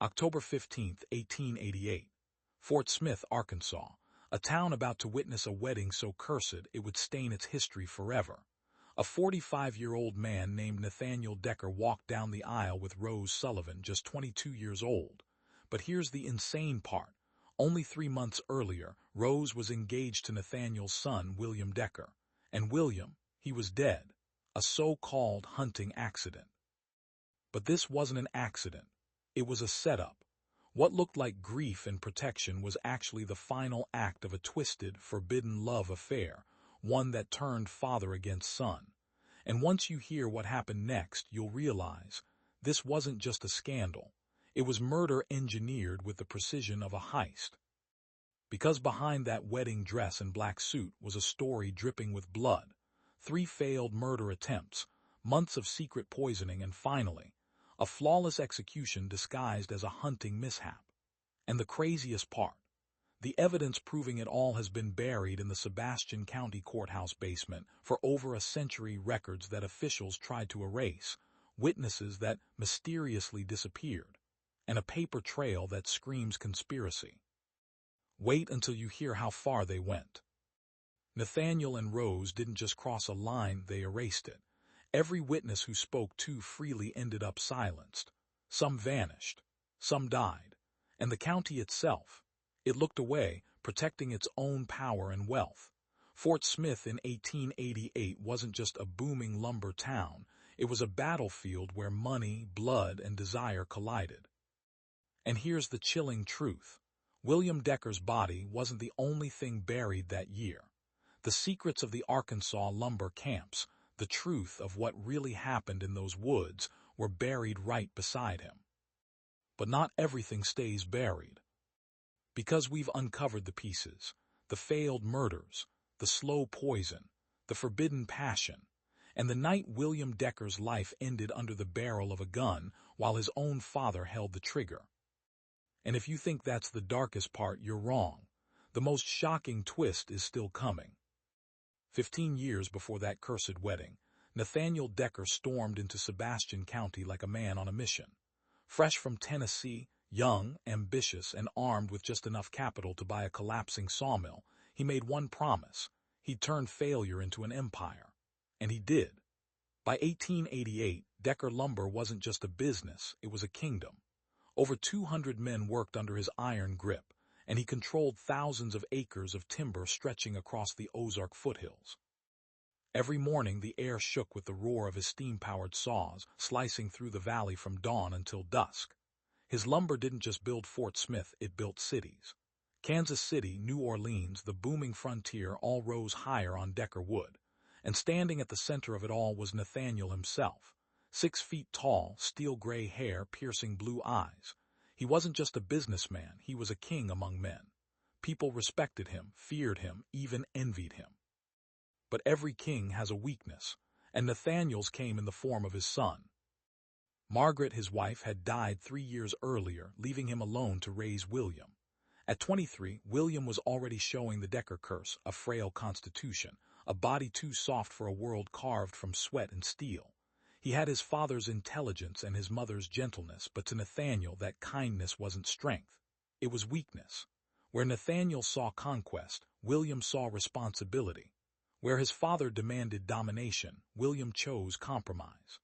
October 15, 1888. Fort Smith, Arkansas, a town about to witness a wedding so cursed it would stain its history forever. A 45-year-old man named Nathaniel Decker walked down the aisle with Rose Sullivan, just 22 years old. But here's the insane part. Only 3 months earlier, Rose was engaged to Nathaniel's son, William Decker. And William, he was dead. A so-called hunting accident. But this wasn't an accident. It was a setup. What looked like grief and protection was actually the final act of a twisted, forbidden love affair, one that turned father against son. And once you hear what happened next, you'll realize this wasn't just a scandal. It was murder engineered with the precision of a heist. Because behind that wedding dress and black suit was a story dripping with blood. 3 failed murder attempts, months of secret poisoning, and finally, a flawless execution disguised as a hunting mishap. And the craziest part, the evidence proving it all has been buried in the Sebastian County Courthouse basement for over a century, records that officials tried to erase, witnesses that mysteriously disappeared, and a paper trail that screams conspiracy. Wait until you hear how far they went. Nathaniel and Rose didn't just cross a line, they erased it. Every witness who spoke too freely ended up silenced. Some vanished, some died, and the county itself, it looked away, protecting its own power and wealth. Fort Smith in 1888 wasn't just a booming lumber town, it was a battlefield where money, blood, and desire collided. And here's the chilling truth. William Decker's body wasn't the only thing buried that year. The secrets of the Arkansas lumber camps, the truth of what really happened in those woods, were buried right beside him. But not everything stays buried. Because we've uncovered the pieces, the failed murders, the slow poison, the forbidden passion, and the night William Decker's life ended under the barrel of a gun while his own father held the trigger. And if you think that's the darkest part, you're wrong. The most shocking twist is still coming. 15 years before that cursed wedding, Nathaniel Decker stormed into Sebastian County like a man on a mission. Fresh from Tennessee, young, ambitious, and armed with just enough capital to buy a collapsing sawmill, he made one promise. He'd turn failure into an empire. And he did. By 1888, Decker Lumber wasn't just a business, it was a kingdom. Over 200 men worked under his iron grip, and he controlled thousands of acres of timber stretching across the Ozark foothills. Every morning the air shook with the roar of his steam-powered saws, slicing through the valley from dawn until dusk. His lumber didn't just build Fort Smith, it built cities. Kansas City, New Orleans, the booming frontier all rose higher on Decker wood. And standing at the center of it all was Nathaniel himself. 6 feet tall, steel-gray hair, piercing blue eyes. He wasn't just a businessman, he was a king among men. People respected him, feared him, even envied him. But every king has a weakness, and Nathaniel's came in the form of his son. Margaret, his wife, had died 3 years earlier, leaving him alone to raise William. At 23, William was already showing the Decker curse, a frail constitution, a body too soft for a world carved from sweat and steel. He had his father's intelligence and his mother's gentleness, but to Nathaniel that kindness wasn't strength. It was weakness. Where Nathaniel saw conquest, William saw responsibility. Where his father demanded domination, William chose compromise.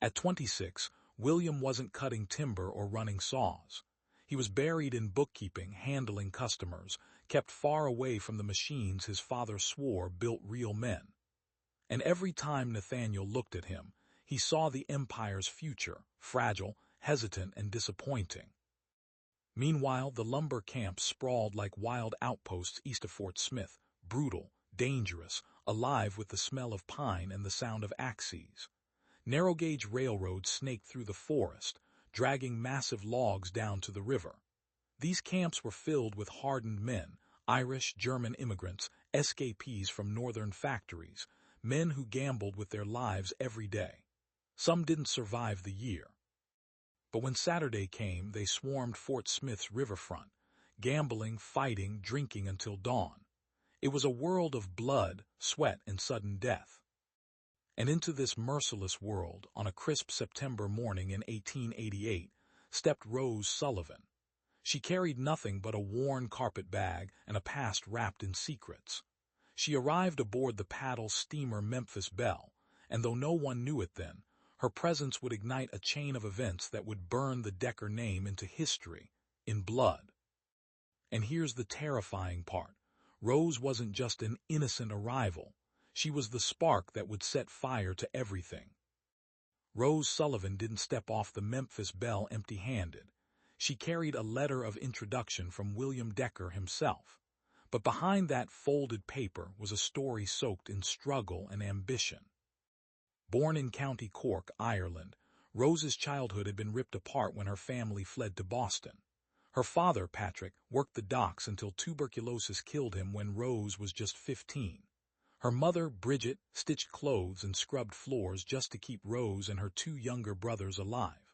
At 26, William wasn't cutting timber or running saws. He was buried in bookkeeping, handling customers, kept far away from the machines his father swore built real men. And every time Nathaniel looked at him, he saw the empire's future, fragile, hesitant, and disappointing. Meanwhile, the lumber camps sprawled like wild outposts east of Fort Smith, brutal, dangerous, alive with the smell of pine and the sound of axes. Narrow-gauge railroads snaked through the forest, dragging massive logs down to the river. These camps were filled with hardened men, Irish, German immigrants, escapees from northern factories, men who gambled with their lives every day. Some didn't survive the year. But when Saturday came, they swarmed Fort Smith's riverfront, gambling, fighting, drinking until dawn. It was a world of blood, sweat, and sudden death. And into this merciless world, on a crisp September morning in 1888, stepped Rose Sullivan. She carried nothing but a worn carpet bag and a past wrapped in secrets. She arrived aboard the paddle steamer Memphis Belle, and though no one knew it then, her presence would ignite a chain of events that would burn the Decker name into history, in blood. And here's the terrifying part. Rose wasn't just an innocent arrival. She was the spark that would set fire to everything. Rose Sullivan didn't step off the Memphis Belle empty-handed. She carried a letter of introduction from William Decker himself. But behind that folded paper was a story soaked in struggle and ambition. Born in County Cork, Ireland, Rose's childhood had been ripped apart when her family fled to Boston. Her father, Patrick, worked the docks until tuberculosis killed him when Rose was just 15. Her mother, Bridget, stitched clothes and scrubbed floors just to keep Rose and her two younger brothers alive.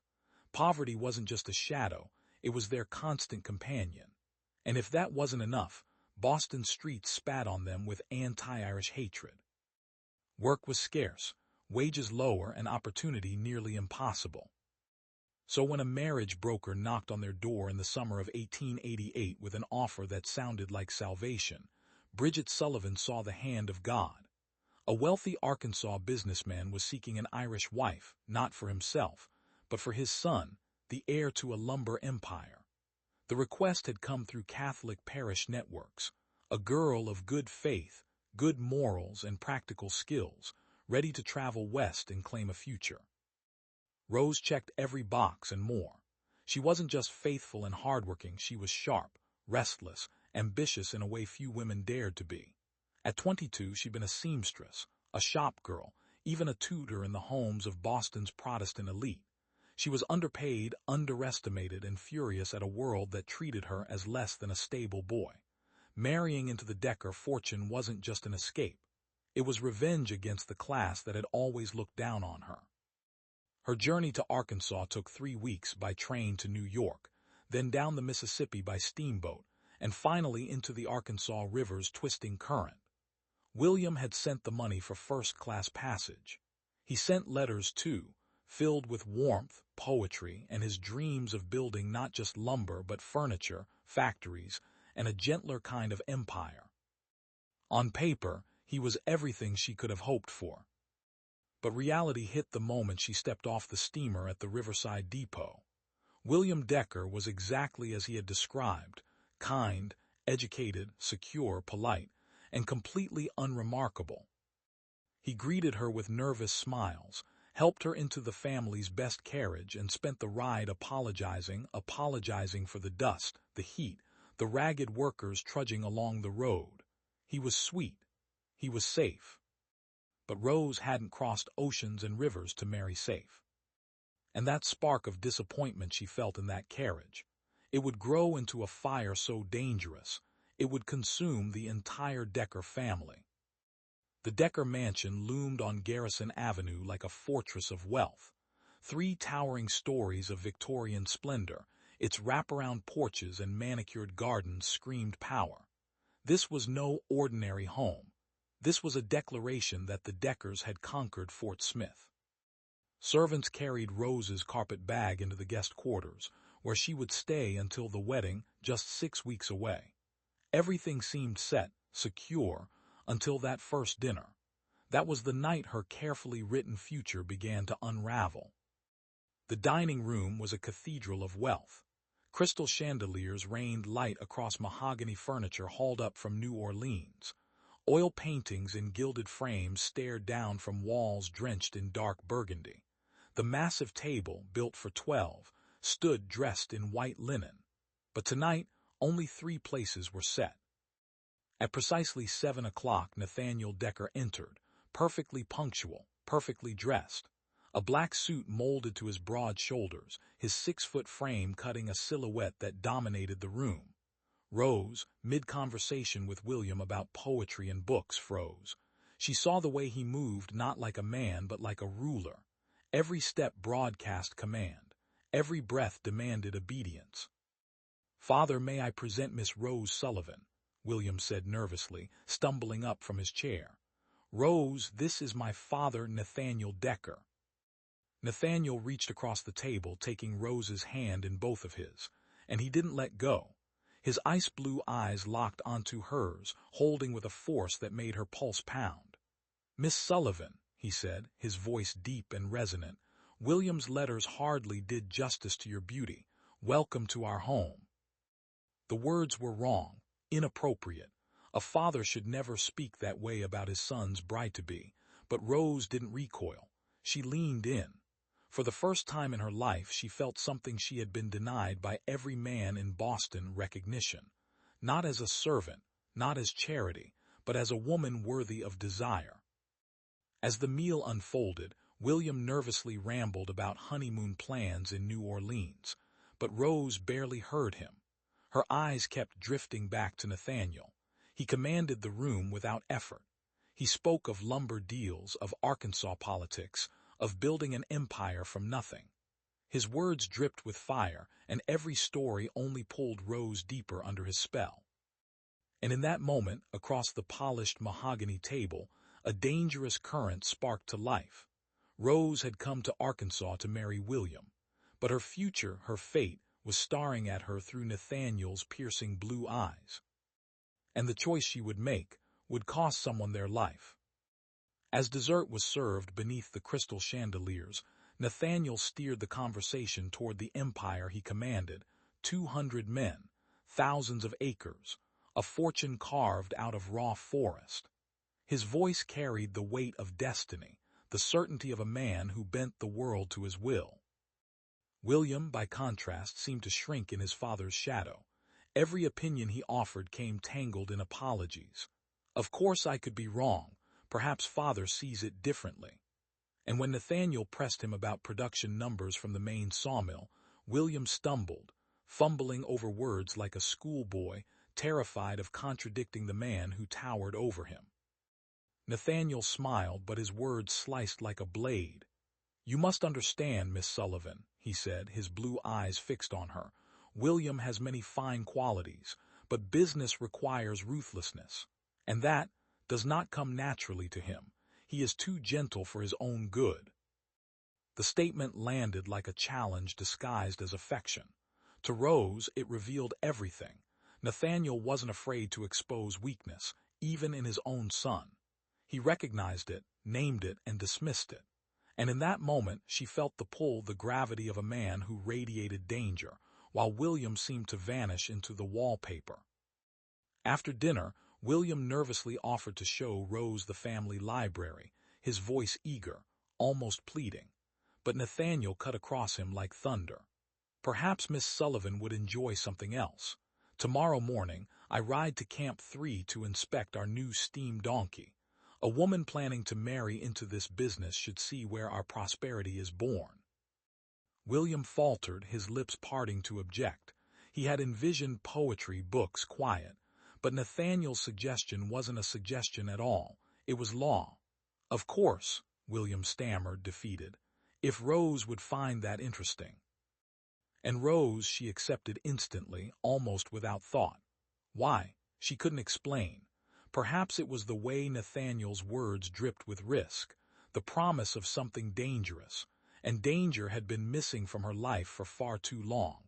Poverty wasn't just a shadow, it was their constant companion. And if that wasn't enough, Boston streets spat on them with anti-Irish hatred. Work was scarce, wages lower, and opportunity nearly impossible. So when a marriage broker knocked on their door in the summer of 1888 with an offer that sounded like salvation, Bridget Sullivan saw the hand of God. A wealthy Arkansas businessman was seeking an Irish wife, not for himself, but for his son, the heir to a lumber empire. The request had come through Catholic parish networks, a girl of good faith, good morals, and practical skills, ready to travel west and claim a future. Rose checked every box and more. She wasn't just faithful and hardworking, she was sharp, restless, ambitious in a way few women dared to be. At 22, she'd been a seamstress, a shop girl, even a tutor in the homes of Boston's Protestant elite. She was underpaid, underestimated, and furious at a world that treated her as less than a stable boy. Marrying into the Decker fortune wasn't just an escape. It was revenge against the class that had always looked down on her. Her journey to Arkansas took 3 weeks by train to New York, then down the Mississippi by steamboat, and finally into the Arkansas River's twisting current. William had sent the money for first-class passage. He sent letters, too, filled with warmth, poetry, and his dreams of building not just lumber but furniture, factories, and a gentler kind of empire. On paper, he was everything she could have hoped for. But reality hit the moment she stepped off the steamer at the Riverside Depot. William Decker was exactly as he had described, kind, educated, secure, polite, and completely unremarkable. He greeted her with nervous smiles, helped her into the family's best carriage, and spent the ride apologizing for the dust, the heat, the ragged workers trudging along the road. He was sweet. He was safe. But Rose hadn't crossed oceans and rivers to marry safe. And that spark of disappointment she felt in that carriage, it would grow into a fire so dangerous, it would consume the entire Decker family. The Decker mansion loomed on Garrison Avenue like a fortress of wealth. 3 towering stories of Victorian splendor, its wraparound porches and manicured gardens screamed power. This was no ordinary home. This was a declaration that the Deckers had conquered Fort Smith. Servants carried Rose's carpet bag into the guest quarters, where she would stay until the wedding, just 6 weeks away. Everything seemed set, secure, until that first dinner. That was the night her carefully written future began to unravel. The dining room was a cathedral of wealth. Crystal chandeliers rained light across mahogany furniture hauled up from New Orleans. Oil paintings in gilded frames stared down from walls drenched in dark burgundy. The massive table, built for 12, stood dressed in white linen. But tonight, only 3 places were set. At precisely 7 o'clock, Nathaniel Decker entered, perfectly punctual, perfectly dressed. A black suit molded to his broad shoulders, his 6-foot frame cutting a silhouette that dominated the room. Rose, mid-conversation with William about poetry and books, froze. She saw the way he moved not like a man but like a ruler. Every step broadcast command. Every breath demanded obedience. "Father, may I present Miss Rose Sullivan?" William said nervously, stumbling up from his chair. "Rose, this is my father, Nathaniel Decker." Nathaniel reached across the table, taking Rose's hand in both of his, and he didn't let go. His ice-blue eyes locked onto hers, holding with a force that made her pulse pound. "Miss Sullivan," he said, his voice deep and resonant, "William's letters hardly did justice to your beauty. Welcome to our home." The words were wrong, inappropriate. A father should never speak that way about his son's bride-to-be, but Rose didn't recoil. She leaned in. For the first time in her life, she felt something she had been denied by every man in Boston: recognition. Not as a servant, not as charity, but as a woman worthy of desire. As the meal unfolded, William nervously rambled about honeymoon plans in New Orleans, but Rose barely heard him. Her eyes kept drifting back to Nathaniel. He commanded the room without effort. He spoke of lumber deals, of Arkansas politics, of building an empire from nothing. His words dripped with fire, and every story only pulled Rose deeper under his spell. And in that moment, across the polished mahogany table, a dangerous current sparked to life. Rose had come to Arkansas to marry William, but her future, her fate, was staring at her through Nathaniel's piercing blue eyes. And the choice she would make would cost someone their life. As dessert was served beneath the crystal chandeliers, Nathaniel steered the conversation toward the empire he commanded: 200 men, thousands of acres, a fortune carved out of raw forest. His voice carried the weight of destiny, the certainty of a man who bent the world to his will. William, by contrast, seemed to shrink in his father's shadow. Every opinion he offered came tangled in apologies. "Of course I could be wrong. Perhaps father sees it differently." And when Nathaniel pressed him about production numbers from the main sawmill, William stumbled, fumbling over words like a schoolboy, terrified of contradicting the man who towered over him. Nathaniel smiled, but his words sliced like a blade. "You must understand, Miss Sullivan," he said, his blue eyes fixed on her. "William has many fine qualities, but business requires ruthlessness, and that does not come naturally to him. He is too gentle for his own good." The statement landed like a challenge disguised as affection. To Rose, it revealed everything. Nathaniel wasn't afraid to expose weakness, even in his own son. He recognized it, named it, and dismissed it. And in that moment, she felt the pull, the gravity of a man who radiated danger, while William seemed to vanish into the wallpaper. After dinner, William nervously offered to show Rose the family library, his voice eager, almost pleading. But Nathaniel cut across him like thunder. "Perhaps Miss Sullivan would enjoy something else. Tomorrow morning, I ride to Camp 3 to inspect our new steam donkey. A woman planning to marry into this business should see where our prosperity is born." William faltered, his lips parting to object. He had envisioned poetry, books, quiet. But Nathaniel's suggestion wasn't a suggestion at all. It was law. "Of course," William stammered, defeated, "if Rose would find that interesting." And Rose she accepted instantly, almost without thought. Why? She couldn't explain. Perhaps it was the way Nathaniel's words dripped with risk, the promise of something dangerous, and danger had been missing from her life for far too long.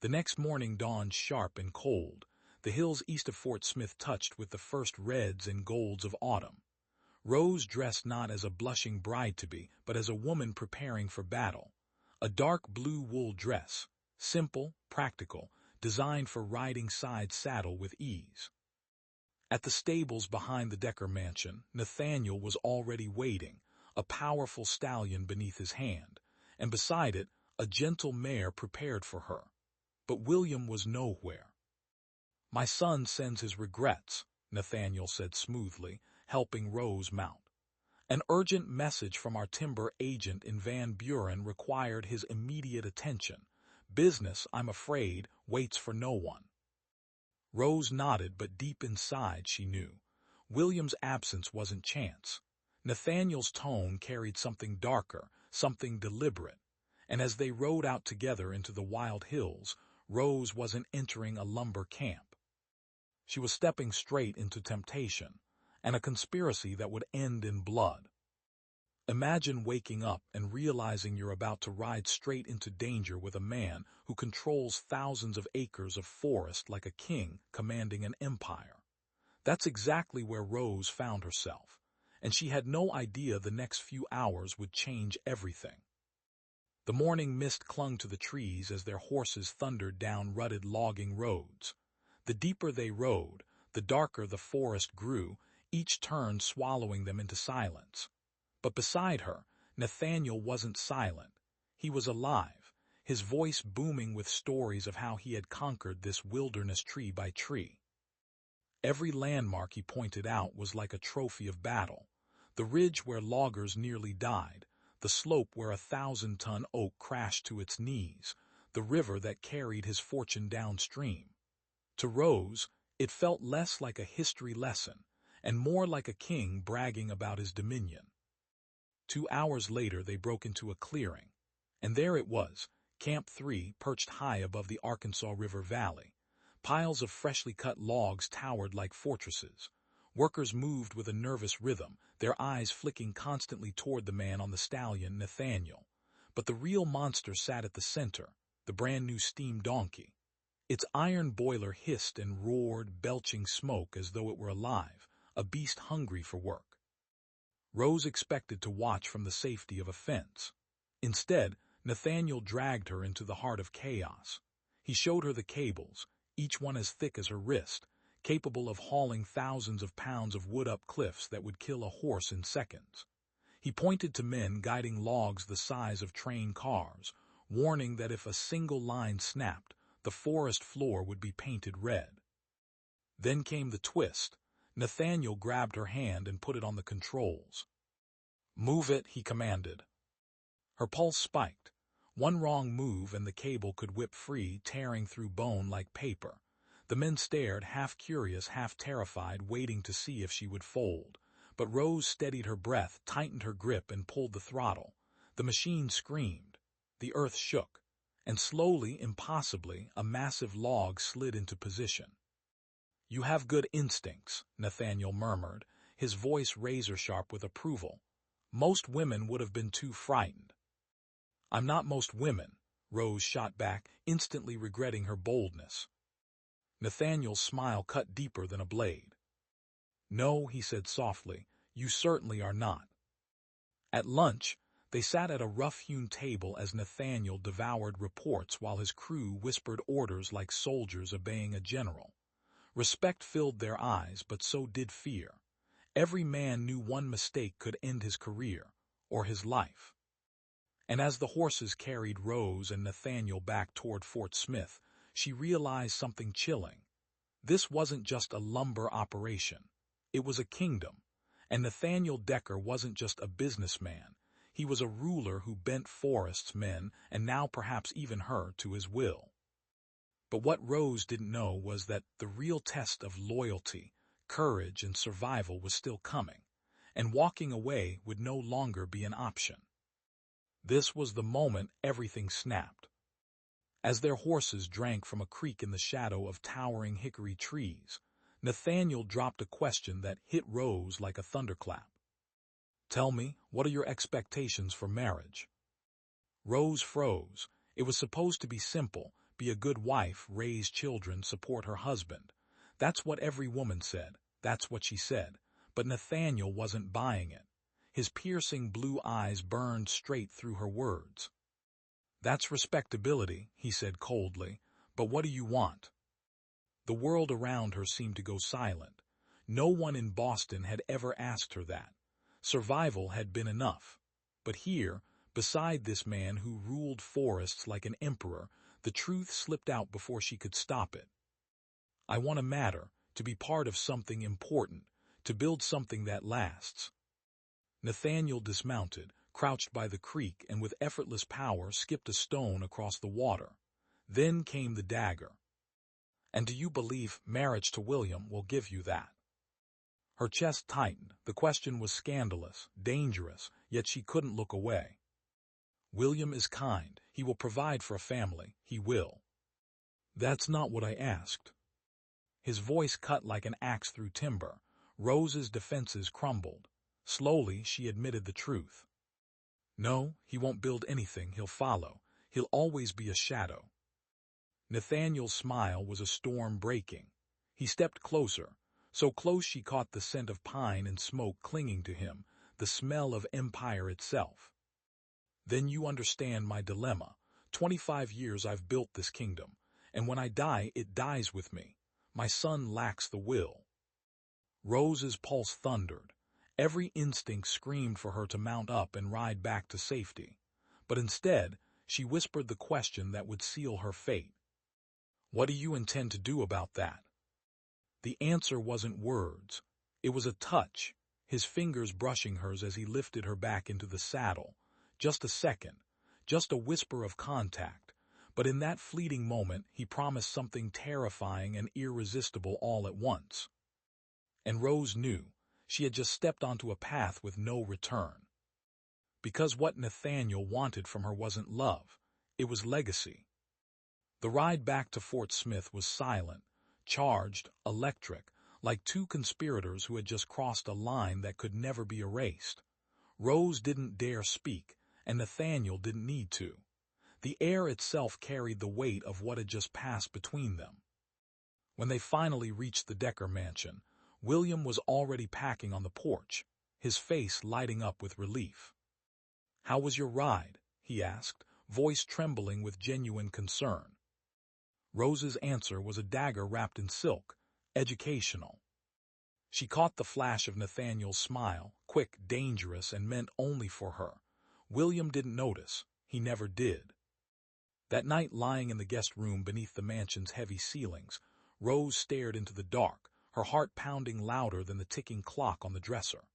The next morning dawned sharp and cold, the hills east of Fort Smith touched with the first reds and golds of autumn. Rose dressed not as a blushing bride-to-be, but as a woman preparing for battle. A dark blue wool dress, simple, practical, designed for riding side saddle with ease. At the stables behind the Decker mansion, Nathaniel was already waiting, a powerful stallion beneath his hand, and beside it, a gentle mare prepared for her. But William was nowhere. "My son sends his regrets," Nathaniel said smoothly, helping Rose mount. "An urgent message from our timber agent in Van Buren required his immediate attention. Business, I'm afraid, waits for no one." Rose nodded, but deep inside she knew. William's absence wasn't chance. Nathaniel's tone carried something darker, something deliberate. And as they rode out together into the wild hills, Rose wasn't entering a lumber camp. She was stepping straight into temptation, and a conspiracy that would end in blood. Imagine waking up and realizing you're about to ride straight into danger with a man who controls thousands of acres of forest like a king commanding an empire. That's exactly where Rose found herself, and she had no idea the next few hours would change everything. The morning mist clung to the trees as their horses thundered down rutted logging roads. The deeper they rode, the darker the forest grew, each turn swallowing them into silence. But beside her, Nathaniel wasn't silent. He was alive, his voice booming with stories of how he had conquered this wilderness tree by tree. Every landmark he pointed out was like a trophy of battle. The ridge where loggers nearly died, the slope where 1,000-ton oak crashed to its knees, the river that carried his fortune downstream. To Rose, it felt less like a history lesson, and more like a king bragging about his dominion. 2 hours later they broke into a clearing, and there it was, Camp 3 perched high above the Arkansas River Valley. Piles of freshly cut logs towered like fortresses. Workers moved with a nervous rhythm, their eyes flicking constantly toward the man on the stallion, Nathaniel. But the real monster sat at the center, the brand-new steam donkey. Its iron boiler hissed and roared, belching smoke as though it were alive, a beast hungry for work. Rose expected to watch from the safety of a fence. Instead, Nathaniel dragged her into the heart of chaos. He showed her the cables, each one as thick as her wrist, capable of hauling thousands of pounds of wood up cliffs that would kill a horse in seconds. He pointed to men guiding logs the size of train cars, warning that if a single line snapped, the forest floor would be painted red. Then came the twist. Nathaniel grabbed her hand and put it on the controls. "Move it," he commanded. Her pulse spiked. One wrong move and the cable could whip free, tearing through bone like paper. The men stared, half curious, half terrified, waiting to see if she would fold. But Rose steadied her breath, tightened her grip, and pulled the throttle. The machine screamed. The earth shook. And slowly, impossibly, a massive log slid into position. "You have good instincts," Nathaniel murmured, his voice razor-sharp with approval. "Most women would have been too frightened." "I'm not most women," Rose shot back, instantly regretting her boldness. Nathaniel's smile cut deeper than a blade. "No," he said softly, "you certainly are not." At lunch, they sat at a rough-hewn table as Nathaniel devoured reports while his crew whispered orders like soldiers obeying a general. Respect filled their eyes, but so did fear. Every man knew one mistake could end his career, or his life. And as the horses carried Rose and Nathaniel back toward Fort Smith, she realized something chilling. This wasn't just a lumber operation. It was a kingdom. And Nathaniel Decker wasn't just a businessman. He was a ruler who bent forest's men, and now perhaps even her, to his will. But what Rose didn't know was that the real test of loyalty, courage, and survival was still coming, and walking away would no longer be an option. This was the moment everything snapped. As their horses drank from a creek in the shadow of towering hickory trees, Nathaniel dropped a question that hit Rose like a thunderclap. "Tell me, what are your expectations for marriage?" Rose froze. It was supposed to be simple: be a good wife, raise children, support her husband. That's what every woman said. That's what she said. But Nathaniel wasn't buying it. His piercing blue eyes burned straight through her words. "That's respectability," he said coldly, "but what do you want?" The world around her seemed to go silent. No one in Boston had ever asked her that. Survival had been enough. But here, beside this man who ruled forests like an emperor, the truth slipped out before she could stop it. "I want to matter, to be part of something important, to build something that lasts." Nathaniel dismounted, crouched by the creek, and with effortless power skipped a stone across the water. Then came the dagger. "And do you believe marriage to William will give you that?" Her chest tightened. The question was scandalous, dangerous, yet she couldn't look away. "William is kind. He will provide for a family. He will." "That's not what I asked." His voice cut like an axe through timber. Rose's defenses crumbled. Slowly, she admitted the truth. No, he won't build anything, he'll follow. He'll always be a shadow. Nathaniel's smile was a storm breaking. He stepped closer, so close she caught the scent of pine and smoke clinging to him, the smell of empire itself. Then you understand my dilemma. 25 years I've built this kingdom, and when I die, it dies with me. My son lacks the will. Rose's pulse thundered. Every instinct screamed for her to mount up and ride back to safety. But instead, she whispered the question that would seal her fate. What do you intend to do about that? The answer wasn't words. It was a touch, his fingers brushing hers as he lifted her back into the saddle. Just a second, just a whisper of contact. But in that fleeting moment, he promised something terrifying and irresistible all at once. And Rose knew. She had just stepped onto a path with no return. Because what Nathaniel wanted from her wasn't love, it was legacy. The ride back to Fort Smith was silent, charged, electric, like two conspirators who had just crossed a line that could never be erased. Rose didn't dare speak, and Nathaniel didn't need to. The air itself carried the weight of what had just passed between them. When they finally reached the Decker mansion, William was already packing on the porch, his face lighting up with relief. "How was your ride?" he asked, voice trembling with genuine concern. Rose's answer was a dagger wrapped in silk, educational. She caught the flash of Nathaniel's smile, quick, dangerous, and meant only for her. William didn't notice. He never did. That night, lying in the guest room beneath the mansion's heavy ceilings, Rose stared into the dark, her heart pounding louder than the ticking clock on the dresser.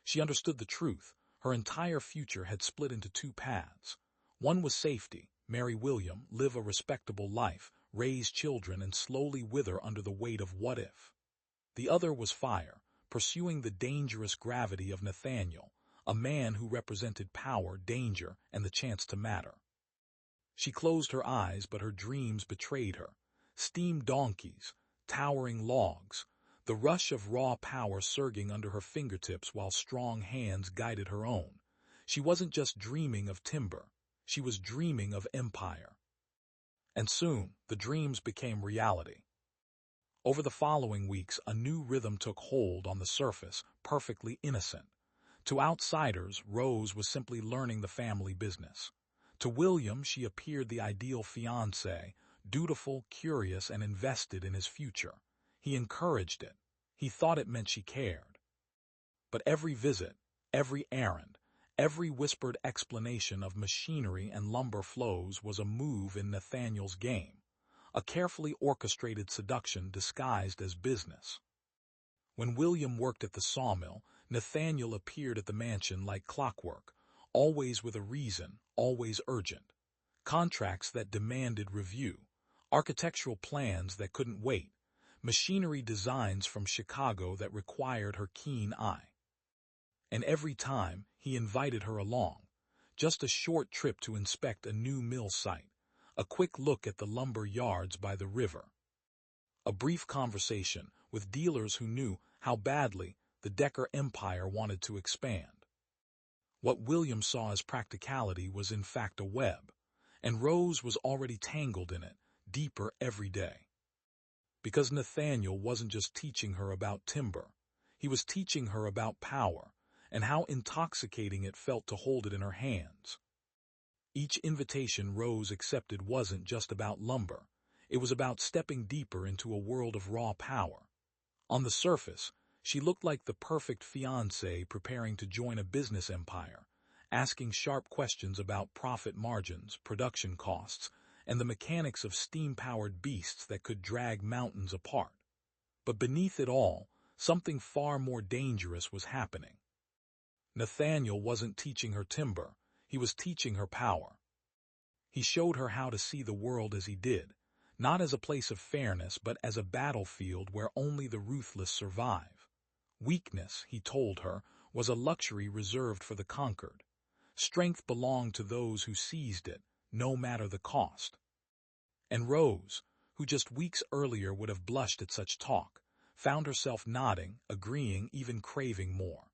She understood the truth. Her entire future had split into two paths. One was safety, marry William, live a respectable life, raise children, and slowly wither under the weight of what if. The other was fire, pursuing the dangerous gravity of Nathaniel, a man who represented power, danger, and the chance to matter. She closed her eyes, but her dreams betrayed her. Steam donkeys, towering logs, the rush of raw power surging under her fingertips while strong hands guided her own. She wasn't just dreaming of timber. She was dreaming of empire. And soon, the dreams became reality. Over the following weeks, a new rhythm took hold on the surface, perfectly innocent. To outsiders, Rose was simply learning the family business. To William, she appeared the ideal fiancé, dutiful, curious, and invested in his future. He encouraged it. He thought it meant she cared. But every visit, every errand, every whispered explanation of machinery and lumber flows was a move in Nathaniel's game, a carefully orchestrated seduction disguised as business. When William worked at the sawmill, Nathaniel appeared at the mansion like clockwork, always with a reason, always urgent. Contracts that demanded review, architectural plans that couldn't wait, machinery designs from Chicago that required her keen eye. And every time, he invited her along. Just a short trip to inspect a new mill site, a quick look at the lumber yards by the river. A brief conversation with dealers who knew how badly the Decker empire wanted to expand. What William saw as practicality was in fact a web, and Rose was already tangled in it, deeper every day. Because Nathaniel wasn't just teaching her about timber, he was teaching her about power, and how intoxicating it felt to hold it in her hands. Each invitation Rose accepted wasn't just about lumber. It was about stepping deeper into a world of raw power. On the surface, she looked like the perfect fiancé preparing to join a business empire, asking sharp questions about profit margins, production costs, and the mechanics of steam-powered beasts that could drag mountains apart. But beneath it all, something far more dangerous was happening. Nathaniel wasn't teaching her timber, he was teaching her power. He showed her how to see the world as he did, not as a place of fairness, but as a battlefield where only the ruthless survive. Weakness, he told her, was a luxury reserved for the conquered. Strength belonged to those who seized it, no matter the cost. And Rose, who just weeks earlier would have blushed at such talk, found herself nodding, agreeing, even craving more.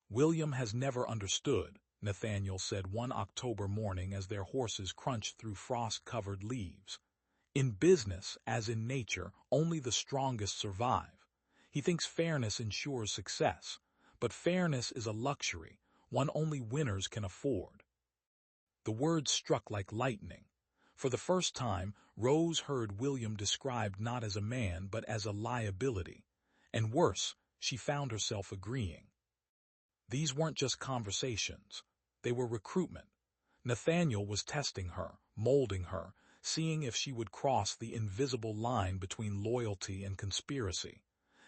William has never understood, Nathaniel said one October morning as their horses crunched through frost-covered leaves. In business, as in nature, only the strongest survive. He thinks fairness ensures success, but fairness is a luxury, one only winners can afford. The words struck like lightning. For the first time, Rose heard William described not as a man but as a liability. And worse, she found herself agreeing. These weren't just conversations. They were recruitment. Nathaniel was testing her, molding her, seeing if she would cross the invisible line between loyalty and conspiracy.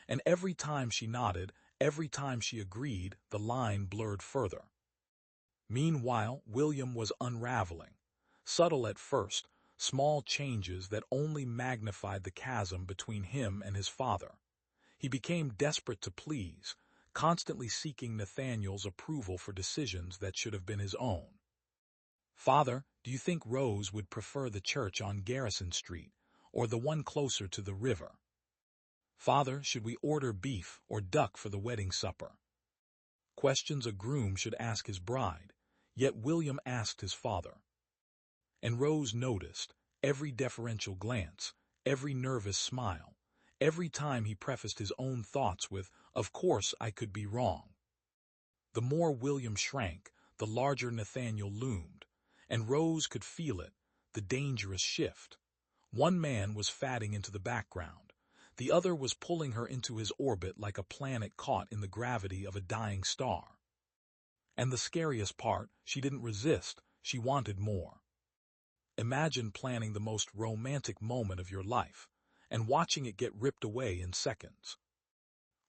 And every time she nodded, every time she agreed, the line blurred further. Meanwhile, William was unraveling. Subtle at first, small changes that only magnified the chasm between him and his father. He became desperate to please, constantly seeking Nathaniel's approval for decisions that should have been his own. "Father, do you think Rose would prefer the church on Garrison Street, or the one closer to the river? Father, should we order beef or duck for the wedding supper?" Questions a groom should ask his bride, yet William asked his father. And Rose noticed every deferential glance, every nervous smile, every time he prefaced his own thoughts with, "Of course I could be wrong." The more William shrank, the larger Nathaniel loomed, and Rose could feel it, the dangerous shift. One man was fading into the background. The other was pulling her into his orbit like a planet caught in the gravity of a dying star. And the scariest part, she didn't resist, she wanted more. Imagine planning the most romantic moment of your life, and watching it get ripped away in seconds.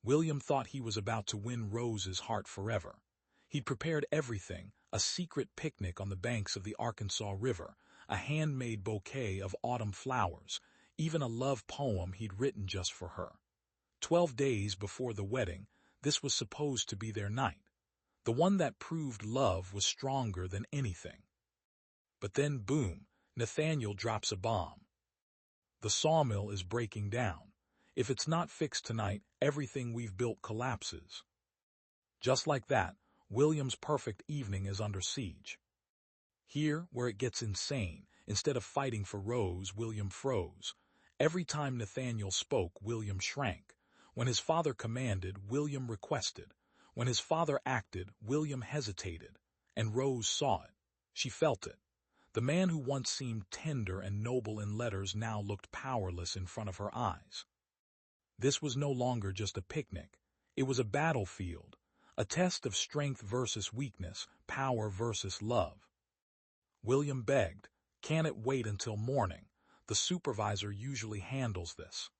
William thought he was about to win Rose's heart forever. He'd prepared everything, a secret picnic on the banks of the Arkansas River, a handmade bouquet of autumn flowers, even a love poem he'd written just for her. 12 days before the wedding, this was supposed to be their night. The one that proved love was stronger than anything. But then, boom, Nathaniel drops a bomb. "The sawmill is breaking down. If it's not fixed tonight, everything we've built collapses." Just like that, William's perfect evening is under siege. Here, where it gets insane, instead of fighting for Rose, William froze. Every time Nathaniel spoke, William shrank. When his father commanded, William requested. When his father acted, William hesitated. And Rose saw it. She felt it. The man who once seemed tender and noble in letters now looked powerless in front of her eyes. This was no longer just a picnic. It was a battlefield, a test of strength versus weakness, power versus love. William begged, "Can it wait until morning? The supervisor usually handles this."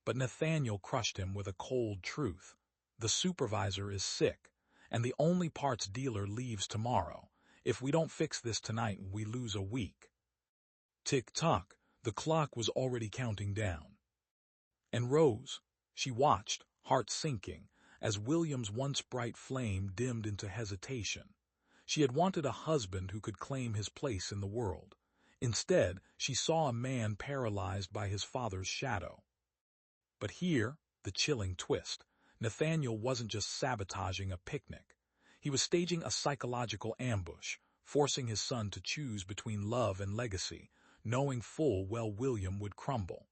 But Nathaniel crushed him with a cold truth. The supervisor is sick, and the only parts dealer leaves tomorrow. If we don't fix this tonight, we lose a week. Tick-tock, the clock was already counting down. And Rose, she watched, heart sinking, as William's once bright flame dimmed into hesitation. She had wanted a husband who could claim his place in the world. Instead, she saw a man paralyzed by his father's shadow. But here, the chilling twist, Nathaniel wasn't just sabotaging a picnic. He was staging a psychological ambush, forcing his son to choose between love and legacy, knowing full well William would crumble.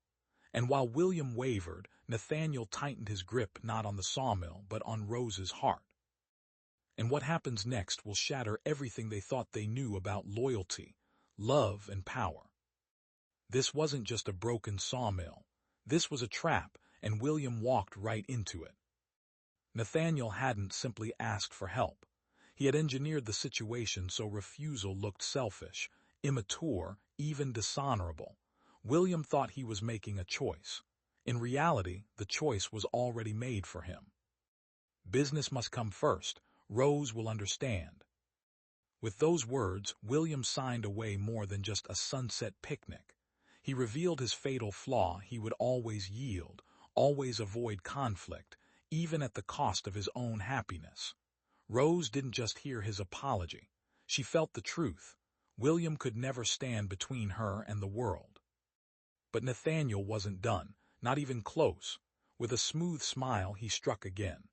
And while William wavered, Nathaniel tightened his grip not on the sawmill but on Rose's heart. And what happens next will shatter everything they thought they knew about loyalty, love, and power. This wasn't just a broken sawmill. This was a trap, and William walked right into it. Nathaniel hadn't simply asked for help. He had engineered the situation so refusal looked selfish, immature, even dishonorable. William thought he was making a choice. In reality, the choice was already made for him. Business must come first. Rose will understand. With those words, William signed away more than just a sunset picnic. He revealed his fatal flaw: he would always yield, always avoid conflict, even at the cost of his own happiness. Rose didn't just hear his apology. She felt the truth. William could never stand between her and the world. But Nathaniel wasn't done, not even close. With a smooth smile, he struck again.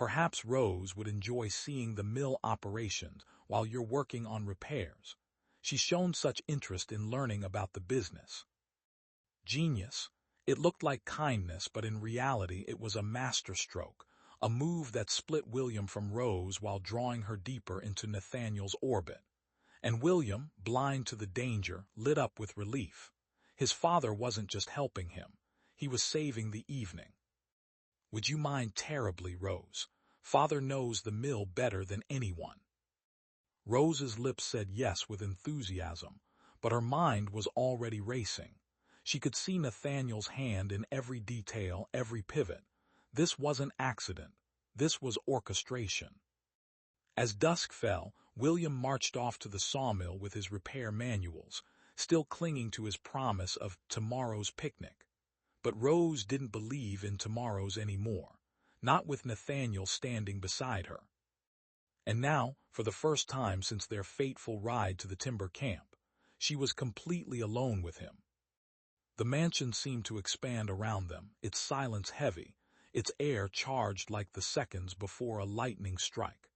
Perhaps Rose would enjoy seeing the mill operations while you're working on repairs. She's shown such interest in learning about the business. Genius. It looked like kindness, but in reality it was a masterstroke, a move that split William from Rose while drawing her deeper into Nathaniel's orbit. And William, blind to the danger, lit up with relief. His father wasn't just helping him. He was saving the evening. Would you mind terribly, Rose? Father knows the mill better than anyone. Rose's lips said yes with enthusiasm, but her mind was already racing. She could see Nathaniel's hand in every detail, every pivot. This wasn't accident. This was orchestration. As dusk fell, William marched off to the sawmill with his repair manuals, still clinging to his promise of tomorrow's picnic. But Rose didn't believe in tomorrows anymore, not with Nathaniel standing beside her. And now, for the first time since their fateful ride to the timber camp, she was completely alone with him. The mansion seemed to expand around them, its silence heavy, its air charged like the seconds before a lightning strike.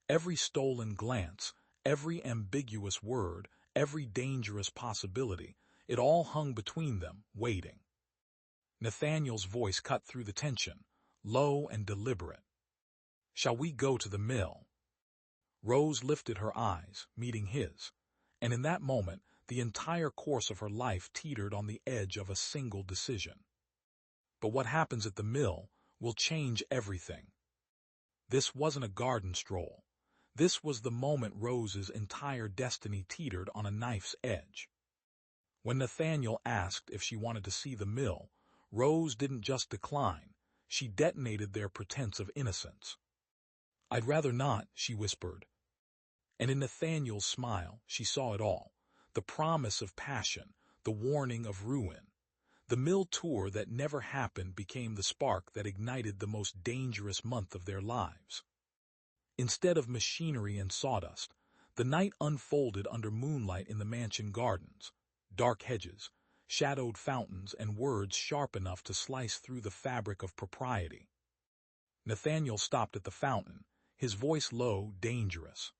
Every stolen glance, every ambiguous word, every dangerous possibility, it all hung between them, waiting. Nathaniel's voice cut through the tension, low and deliberate. "Shall we go to the mill?" Rose lifted her eyes, meeting his, and in that moment, the entire course of her life teetered on the edge of a single decision. But what happens at the mill will change everything. This wasn't a garden stroll. This was the moment Rose's entire destiny teetered on a knife's edge. When Nathaniel asked if she wanted to see the mill, Rose didn't just decline, she detonated their pretense of innocence. "I'd rather not," she whispered. And in Nathaniel's smile, she saw it all. The promise of passion, the warning of ruin. The mill tour that never happened became the spark that ignited the most dangerous month of their lives. Instead of machinery and sawdust, the night unfolded under moonlight in the mansion gardens. Dark hedges, shadowed fountains, and words sharp enough to slice through the fabric of propriety. Nathaniel stopped at the fountain, his voice low, dangerous.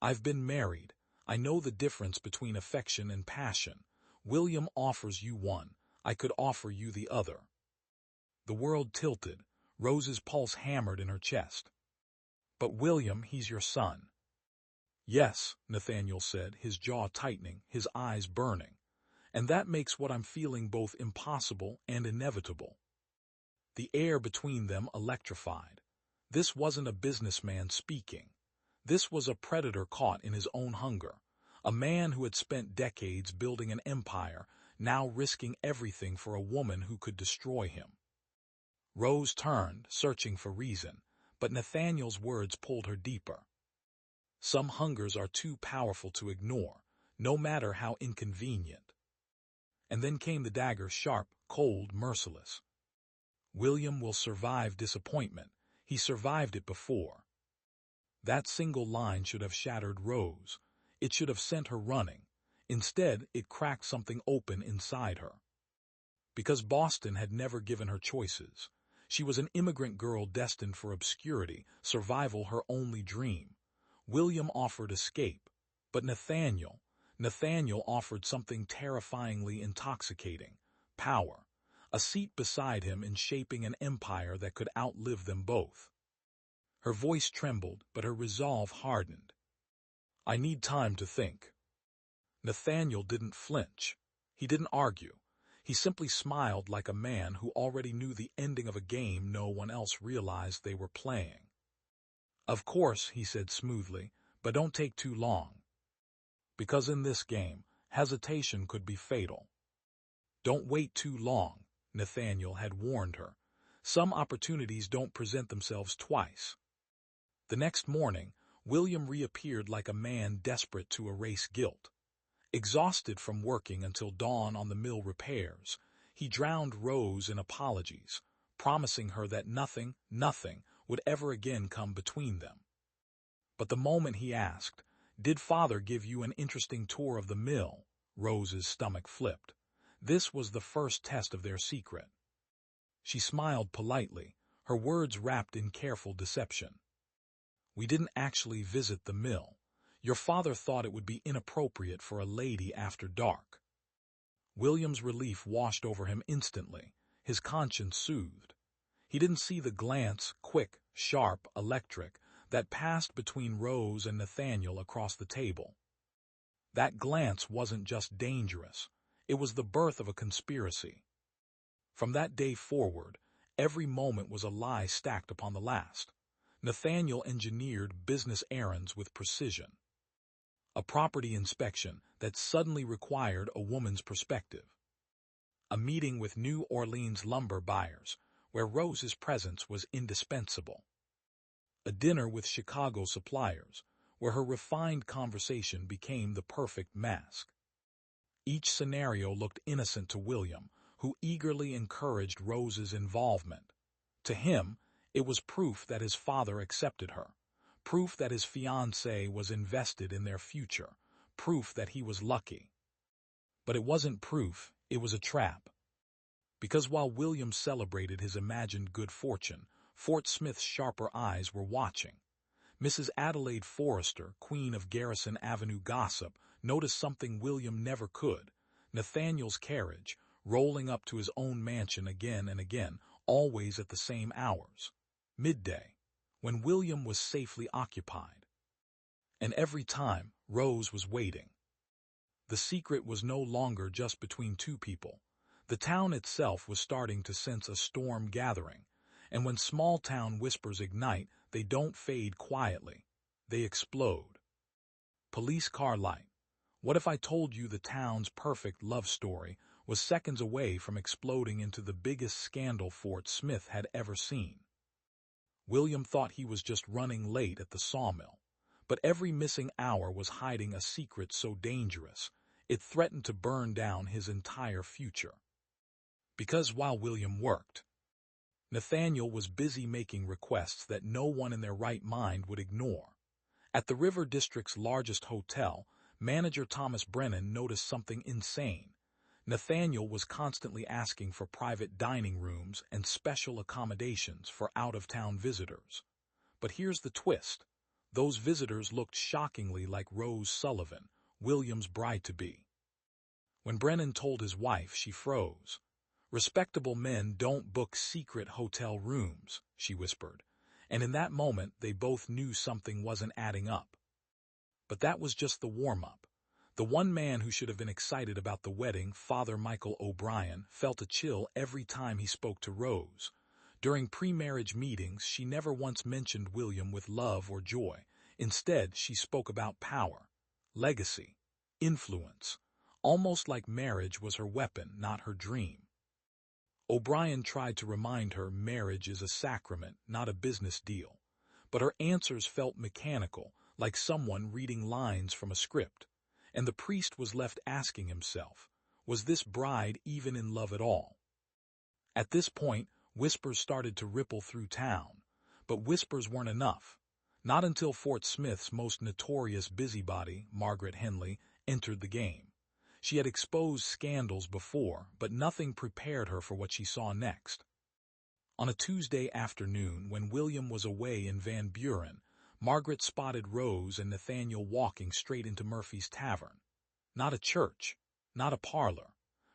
"I've been married. I know the difference between affection and passion. William offers you one. I could offer you the other." The world tilted. Rose's pulse hammered in her chest. "But William, he's your son." "Yes," Nathaniel said, his jaw tightening, his eyes burning. "And that makes what I'm feeling both impossible and inevitable." The air between them electrified. This wasn't a businessman speaking. This was a predator caught in his own hunger, a man who had spent decades building an empire, now risking everything for a woman who could destroy him. Rose turned, searching for reason, but Nathaniel's words pulled her deeper. Some hungers are too powerful to ignore, no matter how inconvenient. And then came the dagger, sharp, cold, merciless. "William will survive disappointment. He survived it before." That single line should have shattered Rose. It should have sent her running. Instead, it cracked something open inside her. Because Boston had never given her choices. She was an immigrant girl destined for obscurity, survival her only dream. William offered escape, but Nathaniel offered something terrifyingly intoxicating, power, a seat beside him in shaping an empire that could outlive them both. Her voice trembled, but her resolve hardened. "I need time to think." Nathaniel didn't flinch. He didn't argue. He simply smiled like a man who already knew the ending of a game no one else realized they were playing. "Of course," he said smoothly, "but don't take too long. Because in this game, hesitation could be fatal." "Don't wait too long," Nathaniel had warned her. "Some opportunities don't present themselves twice." The next morning, William reappeared like a man desperate to erase guilt. Exhausted from working until dawn on the mill repairs, he drowned Rose in apologies, promising her that nothing would ever again come between them. But the moment he asked, "Did Father give you an interesting tour of the mill?" Rose's stomach flipped. This was the first test of their secret. She smiled politely, her words wrapped in careful deception. "We didn't actually visit the mill. Your father thought it would be inappropriate for a lady after dark." William's relief washed over him instantly, his conscience soothed. He didn't see the glance, quick, sharp, electric, that passed between Rose and Nathaniel across the table. That glance wasn't just dangerous, it was the birth of a conspiracy. From that day forward, every moment was a lie stacked upon the last. Nathaniel engineered business errands with precision. A property inspection that suddenly required a woman's perspective. A meeting with New Orleans lumber buyers, where Rose's presence was indispensable. A dinner with Chicago suppliers, where her refined conversation became the perfect mask. Each scenario looked innocent to William, who eagerly encouraged Rose's involvement. To him, it was proof that his father accepted her, proof that his fiancée was invested in their future, proof that he was lucky. But it wasn't proof, it was a trap. Because while William celebrated his imagined good fortune, Fort Smith's sharper eyes were watching. Mrs. Adelaide Forrester, queen of Garrison Avenue gossip, noticed something William never could: Nathaniel's carriage, rolling up to his own mansion again and again, always at the same hours. Midday, when William was safely occupied. And every time, Rose was waiting. The secret was no longer just between two people. The town itself was starting to sense a storm gathering, and when small-town whispers ignite, they don't fade quietly. They explode. Police car light. What if I told you the town's perfect love story was seconds away from exploding into the biggest scandal Fort Smith had ever seen? William thought he was just running late at the sawmill, but every missing hour was hiding a secret so dangerous, it threatened to burn down his entire future. Because while William worked, Nathaniel was busy making requests that no one in their right mind would ignore. At the River District's largest hotel, manager Thomas Brennan noticed something insane. Nathaniel was constantly asking for private dining rooms and special accommodations for out-of-town visitors. But here's the twist. Those visitors looked shockingly like Rose Sullivan, William's bride-to-be. When Brennan told his wife, she froze. "Respectable men don't book secret hotel rooms," she whispered, and in that moment they both knew something wasn't adding up. But that was just the warm-up. The one man who should have been excited about the wedding, Father Michael O'Brien, felt a chill every time he spoke to Rose. During pre-marriage meetings, she never once mentioned William with love or joy. Instead, she spoke about power, legacy, influence, almost like marriage was her weapon, not her dream. O'Brien tried to remind her marriage is a sacrament, not a business deal. But her answers felt mechanical, like someone reading lines from a script. And the priest was left asking himself, was this bride even in love at all? At this point, whispers started to ripple through town. But whispers weren't enough. Not until Fort Smith's most notorious busybody, Margaret Henley, entered the game. She had exposed scandals before, but nothing prepared her for what she saw next. On a Tuesday afternoon, when William was away in Van Buren, Margaret spotted Rose and Nathaniel walking straight into Murphy's Tavern. Not a church, not a parlor.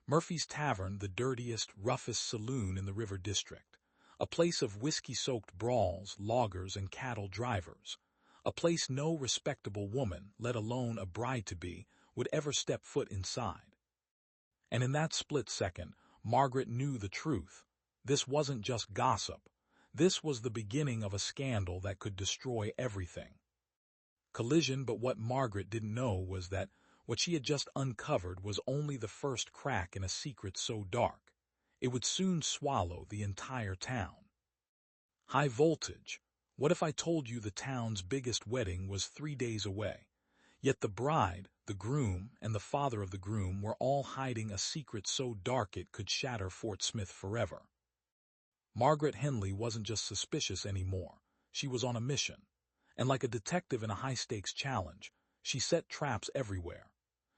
Murphy's Tavern, the dirtiest, roughest saloon in the River District. A place of whiskey-soaked brawls, loggers, and cattle drivers. A place no respectable woman, let alone a bride-to-be, would ever step foot inside. And in that split second, Margaret knew the truth. This wasn't just gossip. This was the beginning of a scandal that could destroy everything. Collision, but what Margaret didn't know was that what she had just uncovered was only the first crack in a secret so dark, it would soon swallow the entire town. High voltage. What if I told you the town's biggest wedding was 3 days away? Yet the bride, the groom, and the father of the groom were all hiding a secret so dark it could shatter Fort Smith forever. Margaret Henley wasn't just suspicious anymore. She was on a mission. And like a detective in a high-stakes challenge, she set traps everywhere.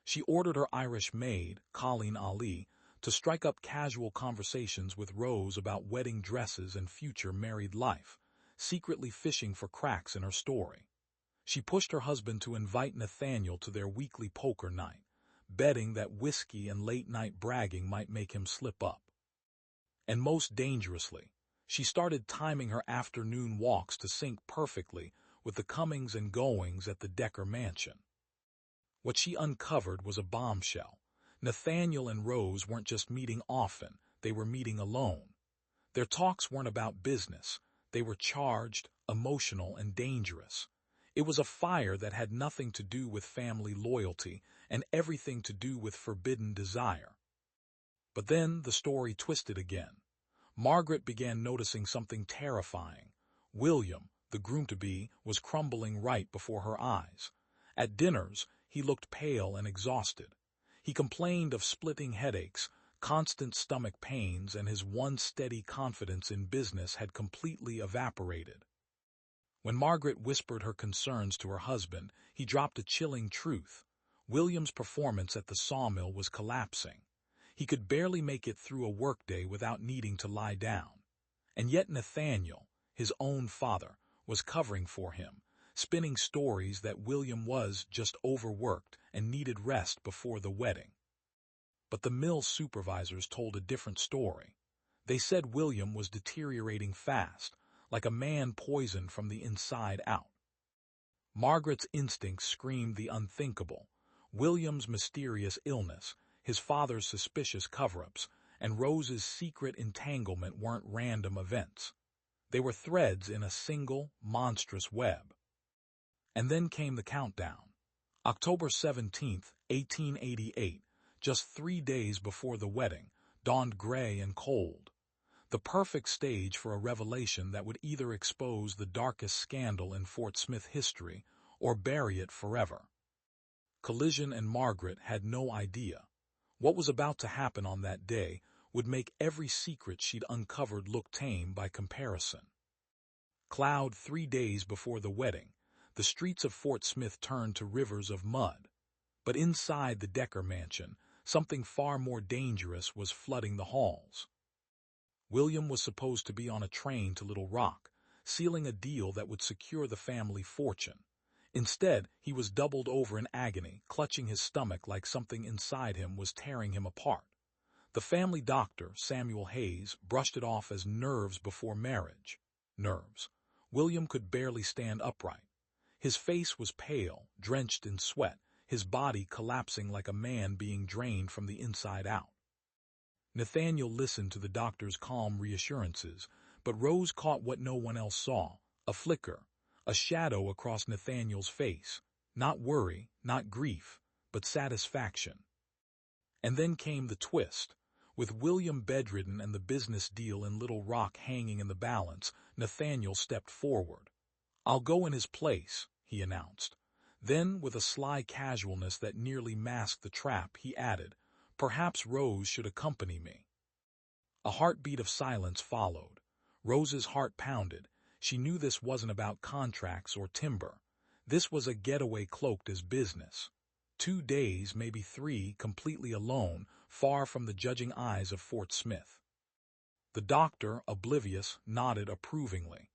She ordered her Irish maid, Colleen Ali, to strike up casual conversations with Rose about wedding dresses and future married life, secretly fishing for cracks in her story. She pushed her husband to invite Nathaniel to their weekly poker night, betting that whiskey and late-night bragging might make him slip up. And most dangerously, she started timing her afternoon walks to sync perfectly with the comings and goings at the Decker mansion. What she uncovered was a bombshell. Nathaniel and Rose weren't just meeting often, they were meeting alone. Their talks weren't about business, they were charged, emotional, and dangerous. It was a fire that had nothing to do with family loyalty and everything to do with forbidden desire. But then the story twisted again. Margaret began noticing something terrifying. William, the groom-to-be, was crumbling right before her eyes. At dinners, he looked pale and exhausted. He complained of splitting headaches, constant stomach pains, and his once steady confidence in business had completely evaporated. When Margaret whispered her concerns to her husband, he dropped a chilling truth. William's performance at the sawmill was collapsing. He could barely make it through a workday without needing to lie down. And yet Nathaniel, his own father, was covering for him, spinning stories that William was just overworked and needed rest before the wedding. But the mill supervisors told a different story. They said William was deteriorating fast, like a man poisoned from the inside out. Margaret's instincts screamed the unthinkable. William's mysterious illness, his father's suspicious cover-ups, and Rose's secret entanglement weren't random events. They were threads in a single, monstrous web. And then came the countdown. October 17th, 1888, just 3 days before the wedding, dawned gray and cold. The perfect stage for a revelation that would either expose the darkest scandal in Fort Smith history or bury it forever. Collision and Margaret had no idea. What was about to happen on that day would make every secret she'd uncovered look tame by comparison. Cloud 3 days before the wedding, the streets of Fort Smith turned to rivers of mud. But inside the Decker mansion, something far more dangerous was flooding the halls. William was supposed to be on a train to Little Rock, sealing a deal that would secure the family fortune. Instead, he was doubled over in agony, clutching his stomach like something inside him was tearing him apart. The family doctor, Samuel Hayes, brushed it off as nerves before marriage. Nerves. William could barely stand upright. His face was pale, drenched in sweat, his body collapsing like a man being drained from the inside out. Nathaniel listened to the doctor's calm reassurances, but Rose caught what no one else saw, a flicker, a shadow across Nathaniel's face. Not worry, not grief, but satisfaction. And then came the twist. With William bedridden and the business deal in Little Rock hanging in the balance, Nathaniel stepped forward. "I'll go in his place," he announced. Then, with a sly casualness that nearly masked the trap, he added, "Perhaps Rose should accompany me." A heartbeat of silence followed. Rose's heart pounded. She knew this wasn't about contracts or timber. This was a getaway cloaked as business. 2 days, maybe 3, completely alone, far from the judging eyes of Fort Smith. The doctor, oblivious, nodded approvingly.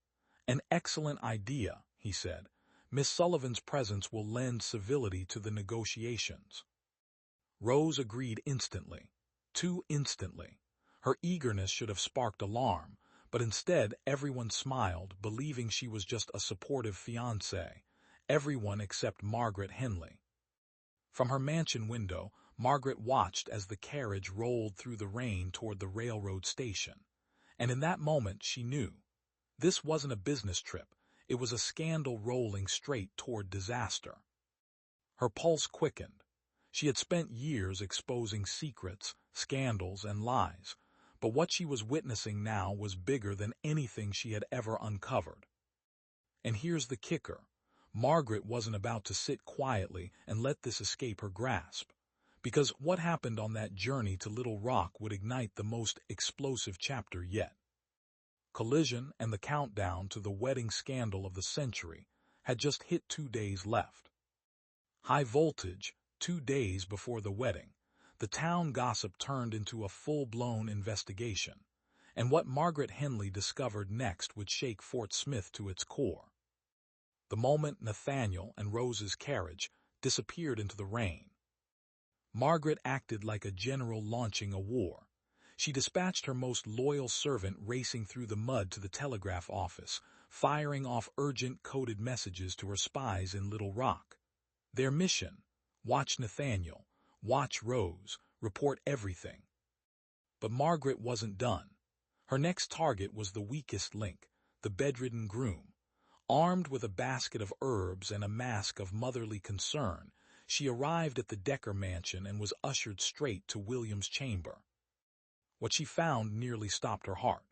"An excellent idea," he said. "Miss Sullivan's presence will lend civility to the negotiations." Rose agreed instantly. Too instantly. Her eagerness should have sparked alarm, but instead everyone smiled, believing she was just a supportive fiancée. Everyone except Margaret Henley. From her mansion window, Margaret watched as the carriage rolled through the rain toward the railroad station. And in that moment she knew. This wasn't a business trip. It was a scandal rolling straight toward disaster. Her pulse quickened. She had spent years exposing secrets, scandals, and lies, but what she was witnessing now was bigger than anything she had ever uncovered. And here's the kicker. Margaret wasn't about to sit quietly and let this escape her grasp, because what happened on that journey to Little Rock would ignite the most explosive chapter yet. Collision and the countdown to the wedding scandal of the century had just hit 2 days left. High voltage, 2 days before the wedding. The town gossip turned into a full-blown investigation, and what Margaret Henley discovered next would shake Fort Smith to its core. The moment Nathaniel and Rose's carriage disappeared into the rain, Margaret acted like a general launching a war. She dispatched her most loyal servant racing through the mud to the telegraph office, firing off urgent coded messages to her spies in Little Rock. Their mission: watch Nathaniel, watch Rose, report everything. But Margaret wasn't done. Her next target was the weakest link, the bedridden groom. Armed with a basket of herbs and a mask of motherly concern, she arrived at the Decker mansion and was ushered straight to William's chamber. What she found nearly stopped her heart.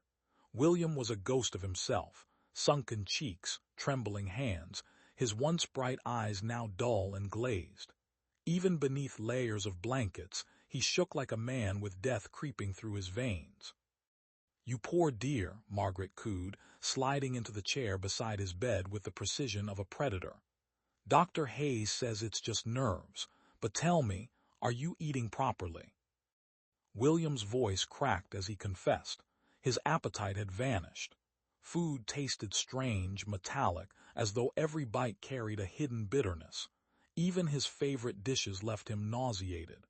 William was a ghost of himself, sunken cheeks, trembling hands, his once bright eyes now dull and glazed. Even beneath layers of blankets, he shook like a man with death creeping through his veins. "You poor dear," Margaret cooed, sliding into the chair beside his bed with the precision of a predator. "Dr. Hayes says it's just nerves, but tell me, are you eating properly?" William's voice cracked as he confessed. His appetite had vanished. Food tasted strange, metallic, as though every bite carried a hidden bitterness. Even his favorite dishes left him nauseated.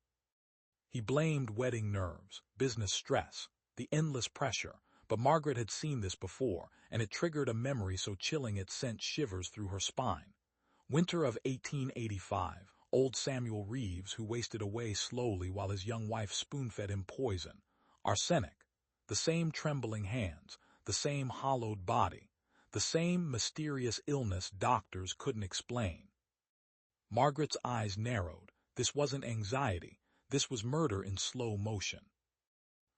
He blamed wedding nerves, business stress, the endless pressure, but Margaret had seen this before, and it triggered a memory so chilling it sent shivers through her spine. Winter of 1885, old Samuel Reeves, who wasted away slowly while his young wife spoon-fed him poison. Arsenic. The same trembling hands, the same hollowed body, the same mysterious illness doctors couldn't explain. Margaret's eyes narrowed. This wasn't anxiety. This was murder in slow motion.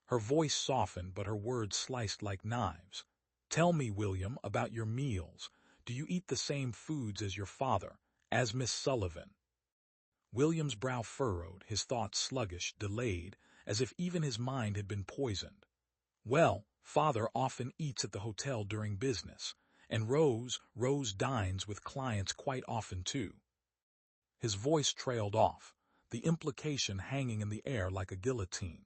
Her voice softened, but her words sliced like knives. "Tell me, William, about your meals. Do you eat the same foods as your father, as Miss Sullivan?" William's brow furrowed, his thoughts sluggish, delayed, as if even his mind had been poisoned. "Well, father often eats at the hotel during business, and Rose dines with clients quite often too." His voice trailed off, the implication hanging in the air like a guillotine.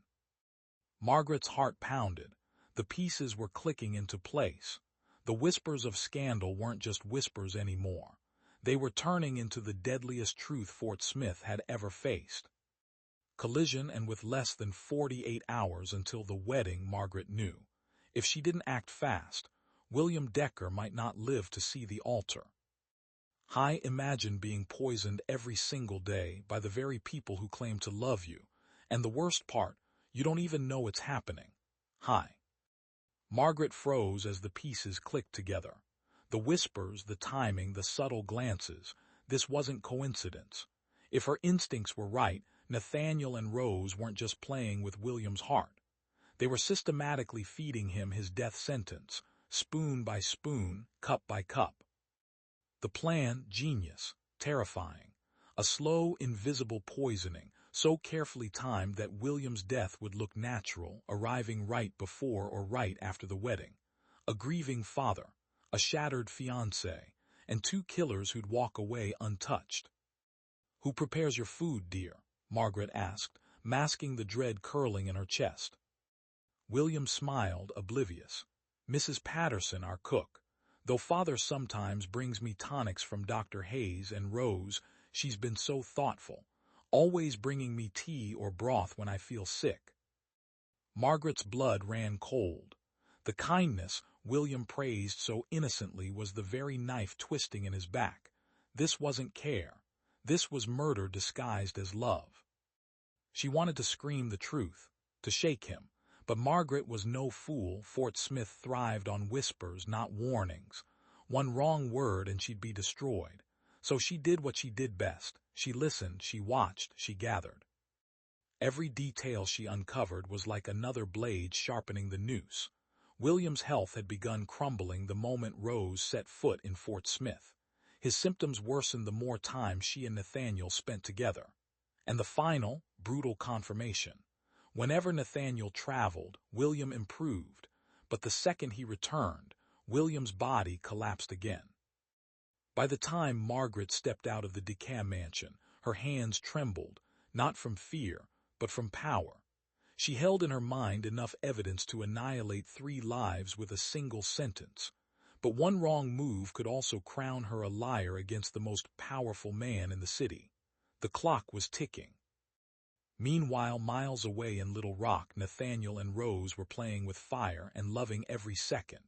Margaret's heart pounded. The pieces were clicking into place. The whispers of scandal weren't just whispers anymore. They were turning into the deadliest truth Fort Smith had ever faced. Collision, and with less than 48 hours until the wedding, Margaret knew. If she didn't act fast, William Decker might not live to see the altar. Imagine being poisoned every single day by the very people who claim to love you, and the worst part, you don't even know it's happening. Margaret froze as the pieces clicked together. The whispers, the timing, the subtle glances. This wasn't coincidence. If her instincts were right, Nathaniel and Rose weren't just playing with William's heart. They were systematically feeding him his death sentence, spoon by spoon, cup by cup. The plan, genius, terrifying. A slow, invisible poisoning, so carefully timed that William's death would look natural, arriving right before or right after the wedding. A grieving father, a shattered fiancé, and two killers who'd walk away untouched. "Who prepares your food, dear?" Margaret asked, masking the dread curling in her chest. William smiled, oblivious. "Mrs. Patterson, our cook. Though father sometimes brings me tonics from Dr. Hayes, and Rose, she's been so thoughtful, always bringing me tea or broth when I feel sick." Margaret's blood ran cold. The kindness William praised so innocently was the very knife twisting in his back. This wasn't care. This was murder disguised as love. She wanted to scream the truth, to shake him. But Margaret was no fool. Fort Smith thrived on whispers, not warnings. One wrong word and she'd be destroyed. So she did what she did best. She listened, she watched, she gathered. Every detail she uncovered was like another blade sharpening the noose. William's health had begun crumbling the moment Rose set foot in Fort Smith. His symptoms worsened the more time she and Nathaniel spent together. And the final, brutal confirmation. Whenever Nathaniel traveled, William improved, but the second he returned, William's body collapsed again. By the time Margaret stepped out of the Decker mansion, her hands trembled, not from fear, but from power. She held in her mind enough evidence to annihilate 3 lives with a single sentence. But one wrong move could also crown her a liar against the most powerful man in the city. The clock was ticking. Meanwhile, miles away in Little Rock, Nathaniel and Rose were playing with fire and loving every second.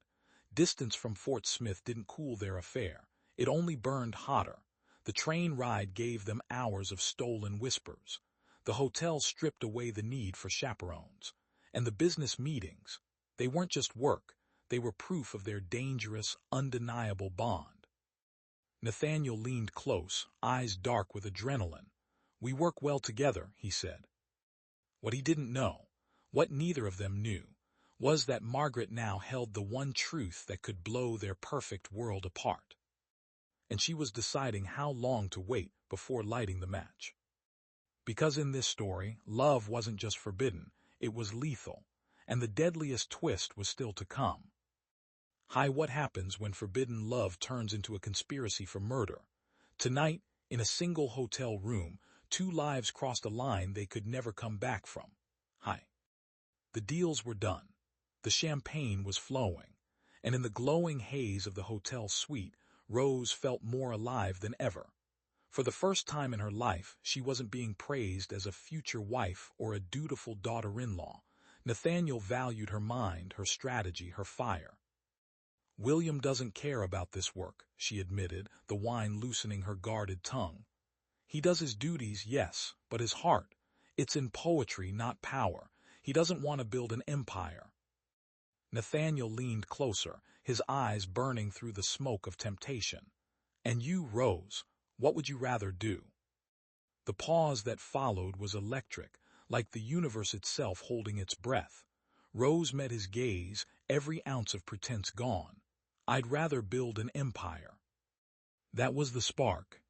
Distance from Fort Smith didn't cool their affair. It only burned hotter. The train ride gave them hours of stolen whispers. The hotel stripped away the need for chaperones. And the business meetings, they weren't just work. They were proof of their dangerous, undeniable bond. Nathaniel leaned close, eyes dark with adrenaline. "We work well together," he said. What he didn't know, what neither of them knew, was that Margaret now held the one truth that could blow their perfect world apart. And she was deciding how long to wait before lighting the match. Because in this story, love wasn't just forbidden, it was lethal, and the deadliest twist was still to come. Hi, what happens when forbidden love turns into a conspiracy for murder? Tonight, in a single hotel room, 2 lives crossed a line they could never come back from. Hi. The deals were done. The champagne was flowing, and in the glowing haze of the hotel suite, Rose felt more alive than ever. For the first time in her life, she wasn't being praised as a future wife or a dutiful daughter-in-law. Nathaniel valued her mind, her strategy, her fire. "William doesn't care about this work," she admitted, the wine loosening her guarded tongue. "He does his duties, yes, but his heart, it's in poetry, not power. He doesn't want to build an empire." Nathaniel leaned closer, his eyes burning through the smoke of temptation. "And you, Rose, what would you rather do?" The pause that followed was electric, like the universe itself holding its breath. Rose met his gaze, every ounce of pretense gone. "I'd rather build an empire." That was the spark.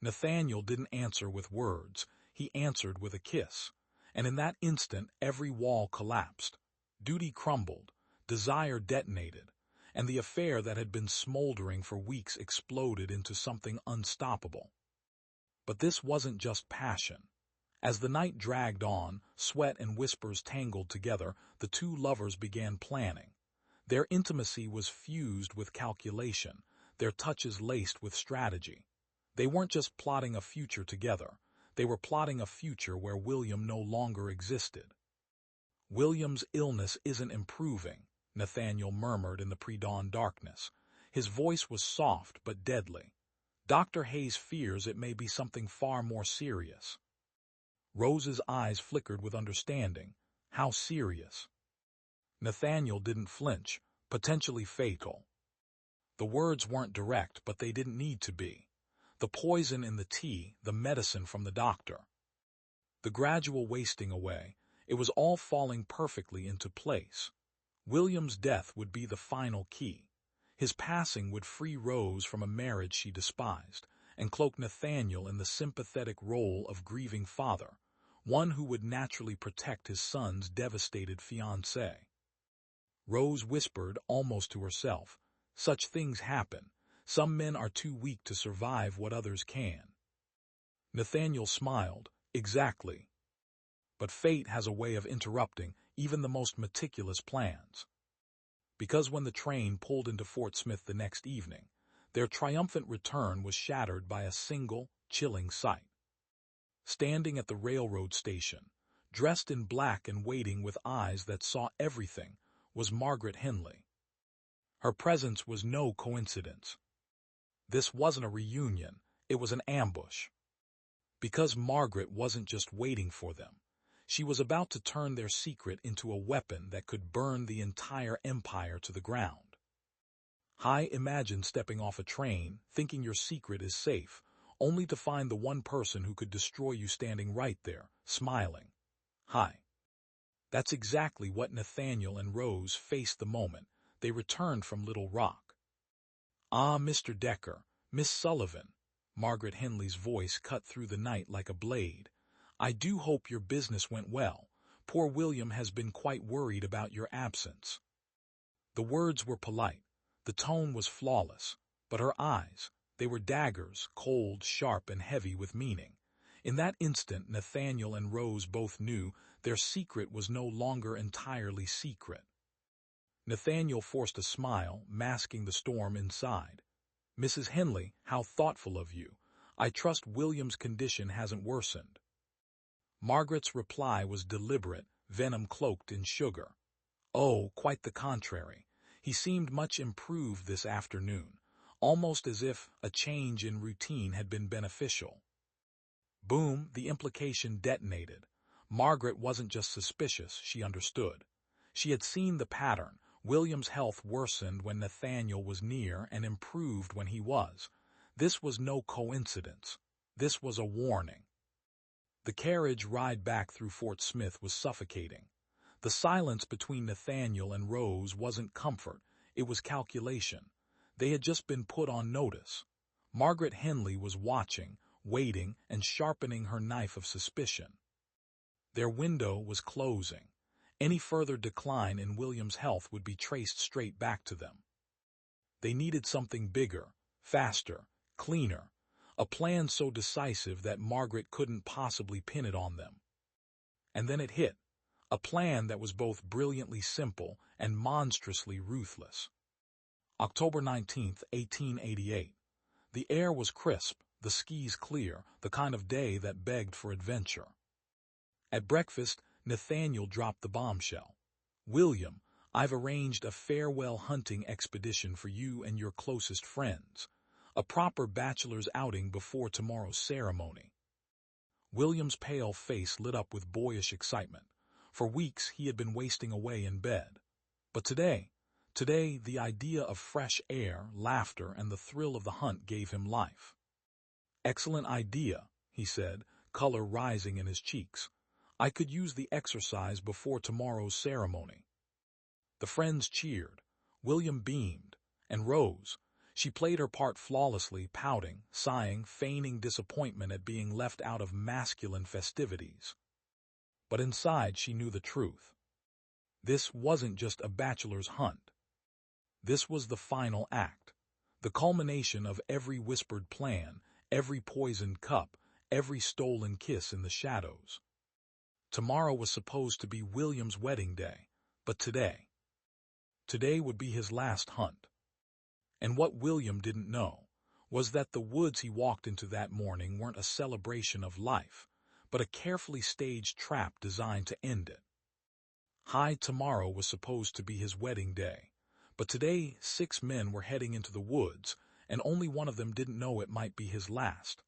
Nathaniel didn't answer with words, he answered with a kiss. And in that instant, every wall collapsed. Duty crumbled, desire detonated, and the affair that had been smoldering for weeks exploded into something unstoppable. But this wasn't just passion. As the night dragged on, sweat and whispers tangled together, the 2 lovers began planning. Their intimacy was fused with calculation, their touches laced with strategy. They weren't just plotting a future together, they were plotting a future where William no longer existed. "William's illness isn't improving," Nathaniel murmured in the pre-dawn darkness. His voice was soft but deadly. "Dr. Hayes fears it may be something far more serious." Rose's eyes flickered with understanding. "How serious?" Nathaniel didn't flinch. "Potentially fatal." The words weren't direct, but they didn't need to be. The poison in the tea, the medicine from the doctor. The gradual wasting away, it was all falling perfectly into place. William's death would be the final key. His passing would free Rose from a marriage she despised, and cloak Nathaniel in the sympathetic role of grieving father, one who would naturally protect his son's devastated fiancée. Rose whispered, almost to herself, "Such things happen. Some men are too weak to survive what others can." Nathaniel smiled. "Exactly. But fate has a way of interrupting even the most meticulous plans." Because when the train pulled into Fort Smith the next evening, their triumphant return was shattered by a single, chilling sight. Standing at the railroad station, dressed in black and waiting with eyes that saw everything, was Margaret Henley. Her presence was no coincidence. This wasn't a reunion, it was an ambush. Because Margaret wasn't just waiting for them. She was about to turn their secret into a weapon that could burn the entire empire to the ground. Imagine stepping off a train, thinking your secret is safe, only to find the one person who could destroy you standing right there, smiling. That's exactly what Nathaniel and Rose faced the moment they returned from Little Rock. "Ah, Mr. Decker, Miss Sullivan," Margaret Henley's voice cut through the night like a blade. "I do hope your business went well. Poor William has been quite worried about your absence." The words were polite, the tone was flawless, but her eyes, they were daggers, cold, sharp, and heavy with meaning. In that instant, Nathaniel and Rose both knew their secret was no longer entirely secret. Nathaniel forced a smile, masking the storm inside. "Mrs. Henley, how thoughtful of you. I trust William's condition hasn't worsened." Margaret's reply was deliberate, venom cloaked in sugar. "Oh, quite the contrary. He seemed much improved this afternoon, almost as if a change in routine had been beneficial." Boom, the implication detonated. Margaret wasn't just suspicious, she understood. She had seen the pattern. William's health worsened when Nathaniel was near and improved when he was. This was no coincidence. This was a warning. The carriage ride back through Fort Smith was suffocating. The silence between Nathaniel and Rose wasn't comfort, it was calculation. They had just been put on notice. Margaret Henley was watching, waiting, and sharpening her knife of suspicion. Their window was closing. Any further decline in William's health would be traced straight back to them. They needed something bigger, faster, cleaner, a plan so decisive that Margaret couldn't possibly pin it on them. And then it hit, a plan that was both brilliantly simple and monstrously ruthless. October 19th, 1888. The air was crisp, the skies clear, the kind of day that begged for adventure. At breakfast, Nathaniel dropped the bombshell. "William, I've arranged a farewell hunting expedition for you and your closest friends. A proper bachelor's outing before tomorrow's ceremony." William's pale face lit up with boyish excitement. For weeks he had been wasting away in bed. But today, the idea of fresh air, laughter, and the thrill of the hunt gave him life. "Excellent idea," he said, color rising in his cheeks. "I could use the exercise before tomorrow's ceremony." The friends cheered. William beamed. And Rose, she played her part flawlessly, pouting, sighing, feigning disappointment at being left out of masculine festivities. But inside she knew the truth. This wasn't just a bachelor's hunt. This was the final act, the culmination of every whispered plan, every poisoned cup, every stolen kiss in the shadows. Tomorrow was supposed to be William's wedding day, but today would be his last hunt. And what William didn't know was that the woods he walked into that morning weren't a celebration of life, but a carefully staged trap designed to end it. Tomorrow was supposed to be his wedding day, but today 6 men were heading into the woods, and only one of them didn't know it might be his last.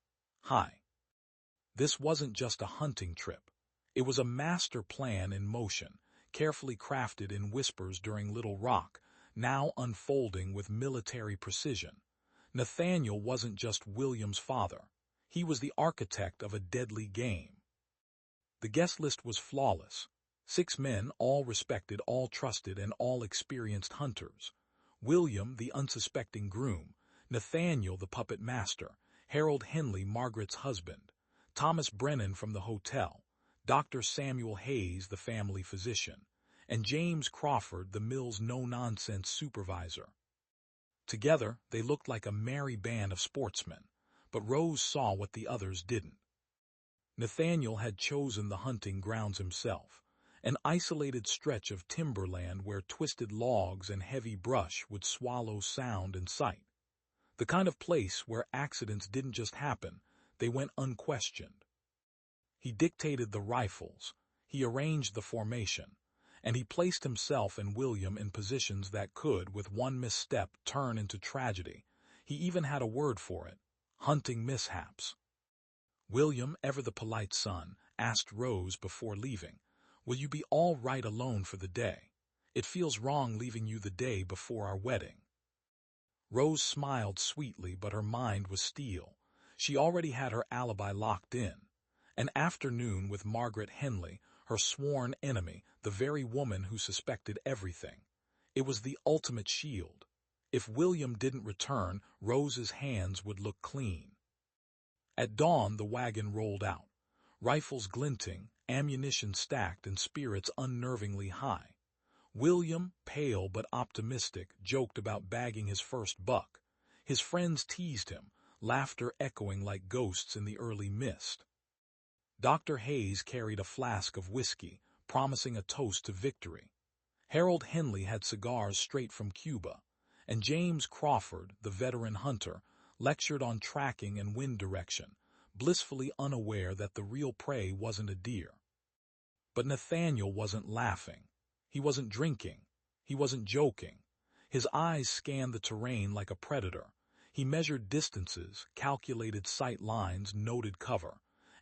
This wasn't just a hunting trip. It was a master plan in motion, carefully crafted in whispers during Little Rock, now unfolding with military precision. Nathaniel wasn't just William's father. He was the architect of a deadly game. The guest list was flawless. 6 men, all respected, all trusted, and all experienced hunters. William, the unsuspecting groom, Nathaniel, the puppet master, Harold Henley, Margaret's husband, Thomas Brennan from the hotel, Dr. Samuel Hayes, the family physician, and James Crawford, the mill's no-nonsense supervisor. Together, they looked like a merry band of sportsmen, but Rose saw what the others didn't. Nathaniel had chosen the hunting grounds himself, an isolated stretch of timberland where twisted logs and heavy brush would swallow sound and sight. The kind of place where accidents didn't just happen, they went unquestioned. He dictated the rifles, he arranged the formation, and he placed himself and William in positions that could, with one misstep, turn into tragedy. He even had a word for it: hunting mishaps. William, ever the polite son, asked Rose before leaving, "Will you be all right alone for the day? It feels wrong leaving you the day before our wedding." Rose smiled sweetly, but her mind was steel. She already had her alibi locked in. An afternoon with Margaret Henley, her sworn enemy, the very woman who suspected everything. It was the ultimate shield. If William didn't return, Rose's hands would look clean. At dawn, the wagon rolled out, rifles glinting, ammunition stacked, and spirits unnervingly high. William, pale but optimistic, joked about bagging his first buck. His friends teased him, laughter echoing like ghosts in the early mist. Dr. Hayes carried a flask of whiskey, promising a toast to victory. Harold Henley had cigars straight from Cuba, and James Crawford, the veteran hunter, lectured on tracking and wind direction, blissfully unaware that the real prey wasn't a deer. But Nathaniel wasn't laughing. He wasn't drinking. He wasn't joking. His eyes scanned the terrain like a predator. He measured distances, calculated sight lines, noted cover.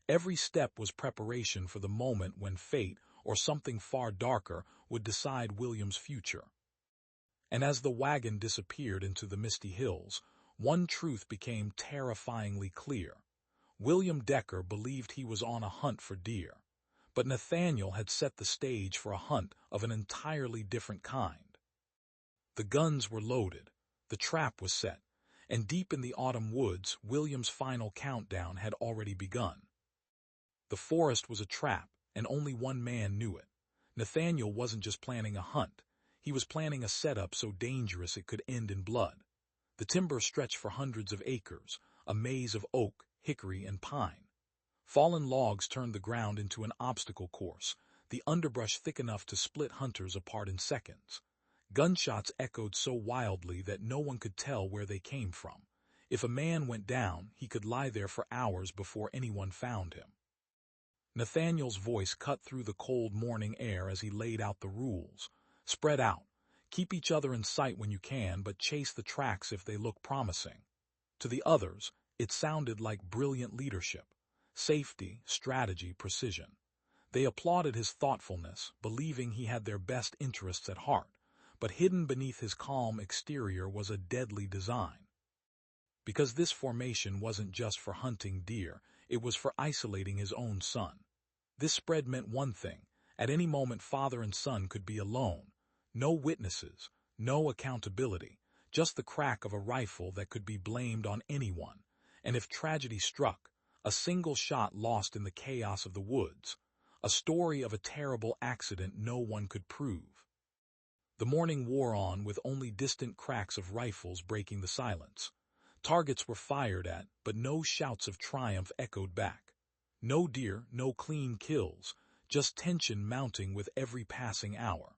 Every step was preparation for the moment when fate, or something far darker, would decide William's future. And as the wagon disappeared into the misty hills, one truth became terrifyingly clear. William Decker believed he was on a hunt for deer, but Nathaniel had set the stage for a hunt of an entirely different kind. The guns were loaded, the trap was set, and deep in the autumn woods, William's final countdown had already begun. The forest was a trap, and only one man knew it. Nathaniel wasn't just planning a hunt. He was planning a setup so dangerous it could end in blood. The timber stretched for hundreds of acres, a maze of oak, hickory, and pine. Fallen logs turned the ground into an obstacle course, the underbrush thick enough to split hunters apart in seconds. Gunshots echoed so wildly that no one could tell where they came from. If a man went down, he could lie there for hours before anyone found him. Nathaniel's voice cut through the cold morning air as he laid out the rules. Spread out. Keep each other in sight when you can, but chase the tracks if they look promising. To the others, it sounded like brilliant leadership. Safety, strategy, precision. They applauded his thoughtfulness, believing he had their best interests at heart, but hidden beneath his calm exterior was a deadly design. Because this formation wasn't just for hunting deer, it was for isolating his own son. This spread meant one thing: at any moment father and son could be alone. No witnesses, no accountability, just the crack of a rifle that could be blamed on anyone. And if tragedy struck, a single shot lost in the chaos of the woods. A story of a terrible accident no one could prove. The morning wore on with only distant cracks of rifles breaking the silence. Targets were fired at, but no shouts of triumph echoed back. No deer, no clean kills, just tension mounting with every passing hour.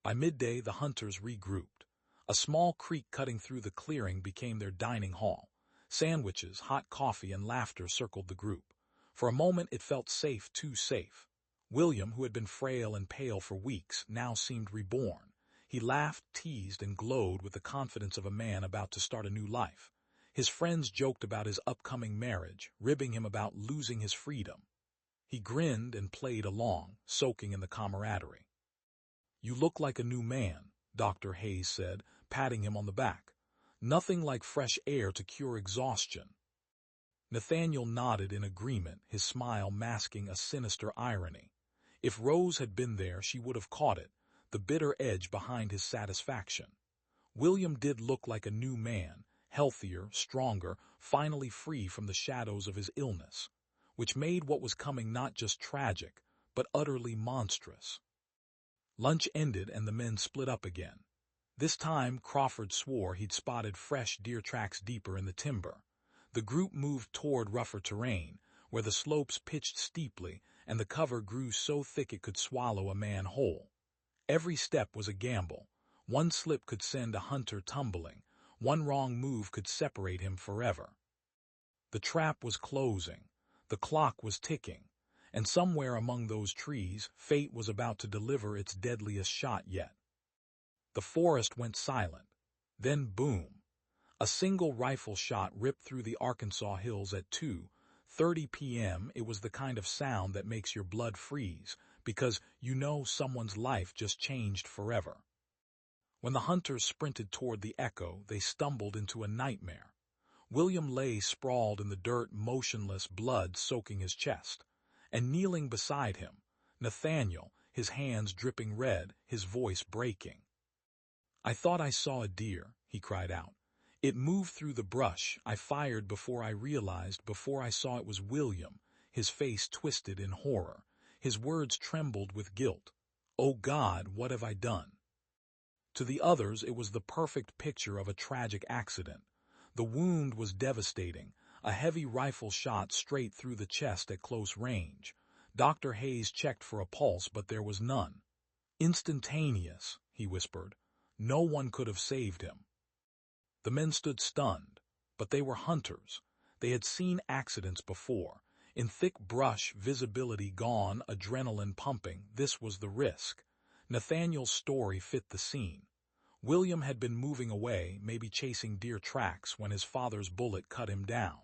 By midday, the hunters regrouped. A small creek cutting through the clearing became their dining hall. Sandwiches, hot coffee, and laughter circled the group. For a moment it felt safe, too safe. William, who had been frail and pale for weeks, now seemed reborn. He laughed, teased, and glowed with the confidence of a man about to start a new life. His friends joked about his upcoming marriage, ribbing him about losing his freedom. He grinned and played along, soaking in the camaraderie. "You look like a new man," Dr. Hayes said, patting him on the back. "Nothing like fresh air to cure exhaustion." Nathaniel nodded in agreement, his smile masking a sinister irony. If Rose had been there, she would have caught it, the bitter edge behind his satisfaction. William did look like a new man, healthier, stronger, finally free from the shadows of his illness, which made what was coming not just tragic, but utterly monstrous. Lunch ended and the men split up again. This time Crawford swore he'd spotted fresh deer tracks deeper in the timber. The group moved toward rougher terrain, where the slopes pitched steeply and the cover grew so thick it could swallow a man whole. Every step was a gamble. One slip could send a hunter tumbling. One wrong move could separate him forever. The trap was closing. The clock was ticking. And somewhere among those trees, fate was about to deliver its deadliest shot yet. The forest went silent. Then boom. A single rifle shot ripped through the Arkansas hills at 2:30 p.m. It was the kind of sound that makes your blood freeze, because you know someone's life just changed forever. When the hunters sprinted toward the echo, they stumbled into a nightmare. William lay sprawled in the dirt, motionless, blood soaking his chest. And kneeling beside him, Nathaniel, his hands dripping red, his voice breaking. "I thought I saw a deer," he cried out. "It moved through the brush. I fired before I realized, before I saw it was William," his face twisted in horror. His words trembled with guilt. "Oh God, what have I done?" To the others, it was the perfect picture of a tragic accident. The wound was devastating, a heavy rifle shot straight through the chest at close range. Dr. Hayes checked for a pulse, but there was none. Instantaneous, he whispered. No one could have saved him. The men stood stunned, but they were hunters. They had seen accidents before. In thick brush, visibility gone, adrenaline pumping, this was the risk. Nathaniel's story fit the scene. William had been moving away, maybe chasing deer tracks, when his father's bullet cut him down.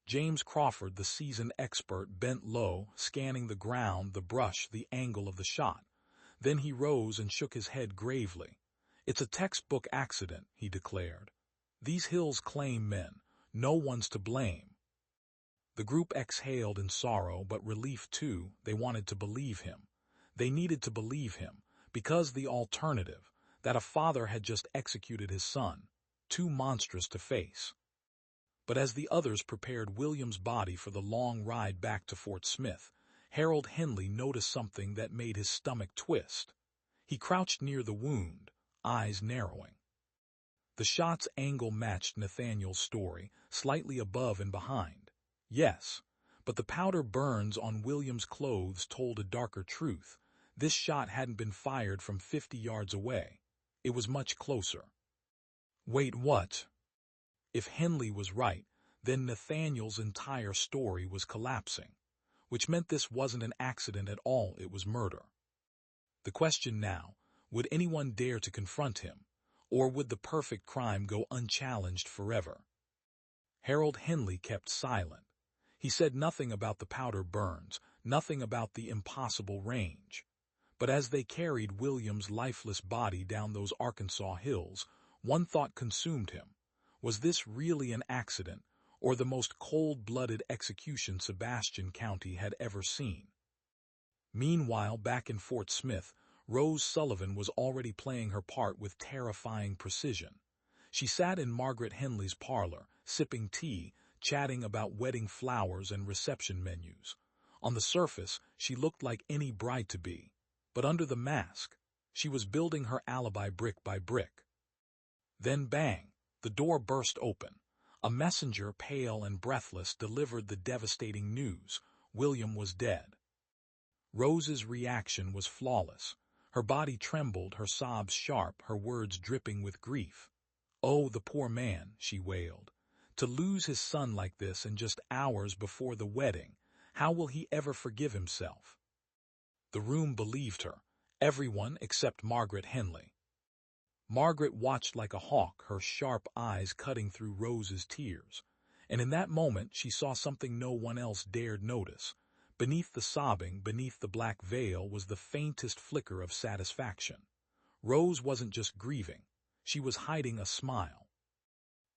James Crawford, the seasoned expert, bent low, scanning the ground, the brush, the angle of the shot. Then he rose and shook his head gravely. "It's a textbook accident," he declared. "These hills claim men. No one's to blame." The group exhaled in sorrow, but relief too. They wanted to believe him. They needed to believe him, because the alternative, that a father had just executed his son, too monstrous to face. But as the others prepared William's body for the long ride back to Fort Smith, Harold Henley noticed something that made his stomach twist. He crouched near the wound, eyes narrowing. The shot's angle matched Nathaniel's story, slightly above and behind. Yes, but the powder burns on William's clothes told a darker truth. This shot hadn't been fired from 50 yards away. It was much closer. Wait, what? If Henley was right, then Nathaniel's entire story was collapsing, which meant this wasn't an accident at all, it was murder. The question now, would anyone dare to confront him, or would the perfect crime go unchallenged forever? Harold Henley kept silent. He said nothing about the powder burns, nothing about the impossible range. But as they carried William's lifeless body down those Arkansas hills, one thought consumed him. Was this really an accident, or the most cold-blooded execution Sebastian County had ever seen? Meanwhile, back in Fort Smith, Rose Sullivan was already playing her part with terrifying precision. She sat in Margaret Henley's parlor, sipping tea, chatting about wedding flowers and reception menus. On the surface, she looked like any bride-to-be, but under the mask, she was building her alibi brick by brick. Then bang, the door burst open. A messenger, pale and breathless, delivered the devastating news: William was dead. Rose's reaction was flawless. Her body trembled, her sobs sharp, her words dripping with grief. "Oh, the poor man," she wailed. "To lose his son like this and just hours before the wedding, how will he ever forgive himself?" The room believed her, everyone except Margaret Henley. Margaret watched like a hawk, her sharp eyes cutting through Rose's tears. And in that moment she saw something no one else dared notice. Beneath the sobbing, beneath the black veil, was the faintest flicker of satisfaction. Rose wasn't just grieving. She was hiding a smile.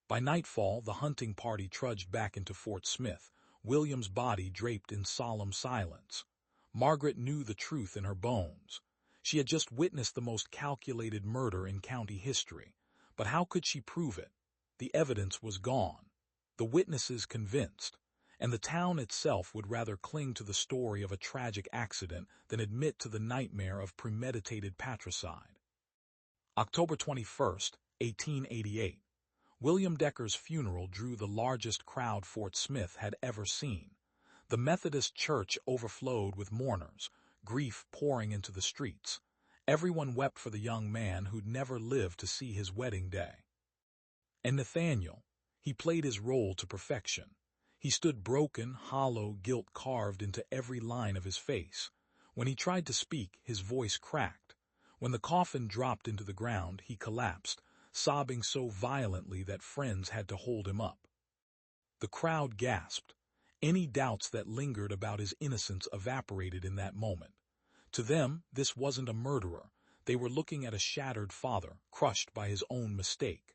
By nightfall, the hunting party trudged back into Fort Smith, William's body draped in solemn silence. Margaret knew the truth in her bones. She had just witnessed the most calculated murder in county history. But how could she prove it? The evidence was gone. The witnesses convinced. And the town itself would rather cling to the story of a tragic accident than admit to the nightmare of premeditated patricide. October 21st, 1888. William Decker's funeral drew the largest crowd Fort Smith had ever seen. The Methodist church overflowed with mourners, grief pouring into the streets. Everyone wept for the young man who'd never lived to see his wedding day. And Nathaniel, he played his role to perfection. He stood broken, hollow, guilt carved into every line of his face. When he tried to speak, his voice cracked. When the coffin dropped into the ground, he collapsed, sobbing so violently that friends had to hold him up. The crowd gasped. Any doubts that lingered about his innocence evaporated in that moment. To them, this wasn't a murderer. They were looking at a shattered father, crushed by his own mistake.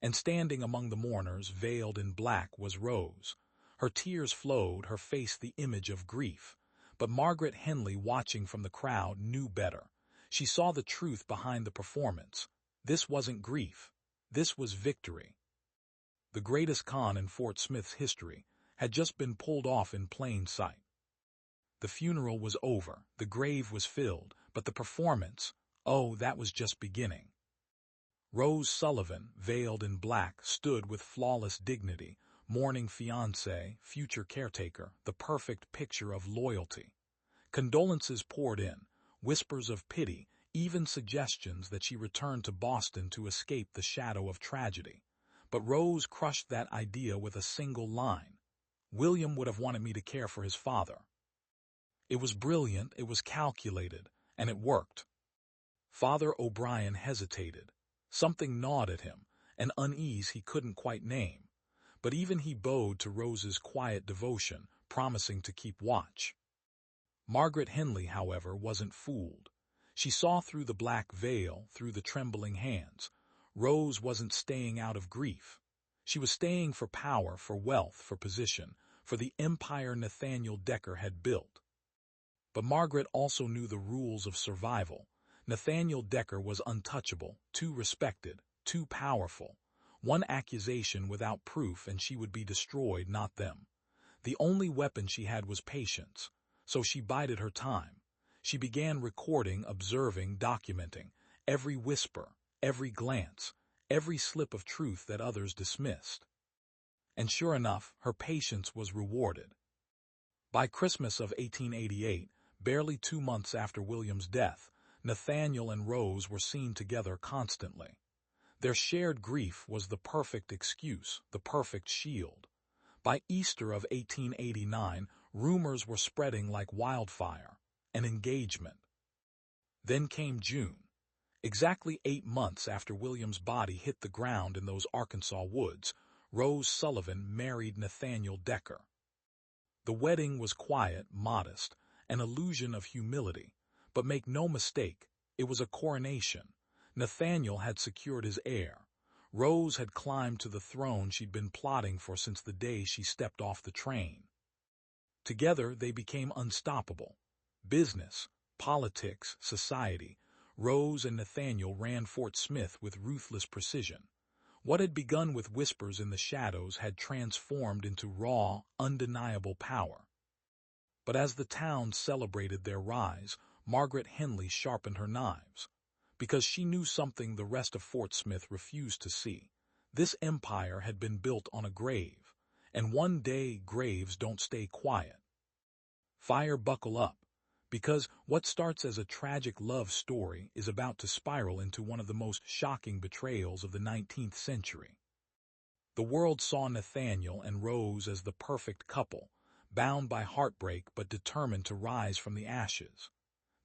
And standing among the mourners, veiled in black, was Rose. Her tears flowed, her face the image of grief. But Margaret Henley, watching from the crowd, knew better. She saw the truth behind the performance. This wasn't grief. This was victory. The greatest con in Fort Smith's history had just been pulled off in plain sight. The funeral was over, the grave was filled, but the performance, oh, that was just beginning. Rose Sullivan, veiled in black, stood with flawless dignity, mourning fiancé, future caretaker, the perfect picture of loyalty. Condolences poured in, whispers of pity, even suggestions that she return to Boston to escape the shadow of tragedy. But Rose crushed that idea with a single line. William would have wanted me to care for his father. It was brilliant, it was calculated, and it worked. Father O'Brien hesitated. Something gnawed at him, an unease he couldn't quite name. But even he bowed to Rose's quiet devotion, promising to keep watch. Margaret Henley, however, wasn't fooled. She saw through the black veil, through the trembling hands. Rose wasn't staying out of grief. She was staying for power, for wealth, for position, for the empire Nathaniel Decker had built. But Margaret also knew the rules of survival. Nathaniel Decker was untouchable, too respected, too powerful. One accusation without proof and she would be destroyed, not them. The only weapon she had was patience, so she bided her time. She began recording, observing, documenting, every whisper, every glance, every slip of truth that others dismissed. And sure enough, her patience was rewarded. By Christmas of 1888, barely 2 months after William's death, Nathaniel and Rose were seen together constantly. Their shared grief was the perfect excuse, the perfect shield. By Easter of 1889, rumors were spreading like wildfire. An engagement. Then came June. Exactly 8 months after William's body hit the ground in those Arkansas woods, Rose Sullivan married Nathaniel Decker. The wedding was quiet, modest, an illusion of humility. But make no mistake, it was a coronation. Nathaniel had secured his heir. Rose had climbed to the throne she'd been plotting for since the day she stepped off the train. Together they became unstoppable. Business, politics, society. Rose and Nathaniel ran Fort Smith with ruthless precision. What had begun with whispers in the shadows had transformed into raw, undeniable power. But as the town celebrated their rise, Margaret Henley sharpened her knives. Because she knew something the rest of Fort Smith refused to see. This empire had been built on a grave, and one day graves don't stay quiet. Fire, buckle up, because what starts as a tragic love story is about to spiral into one of the most shocking betrayals of the 19th century. The world saw Nathaniel and Rose as the perfect couple, bound by heartbreak but determined to rise from the ashes.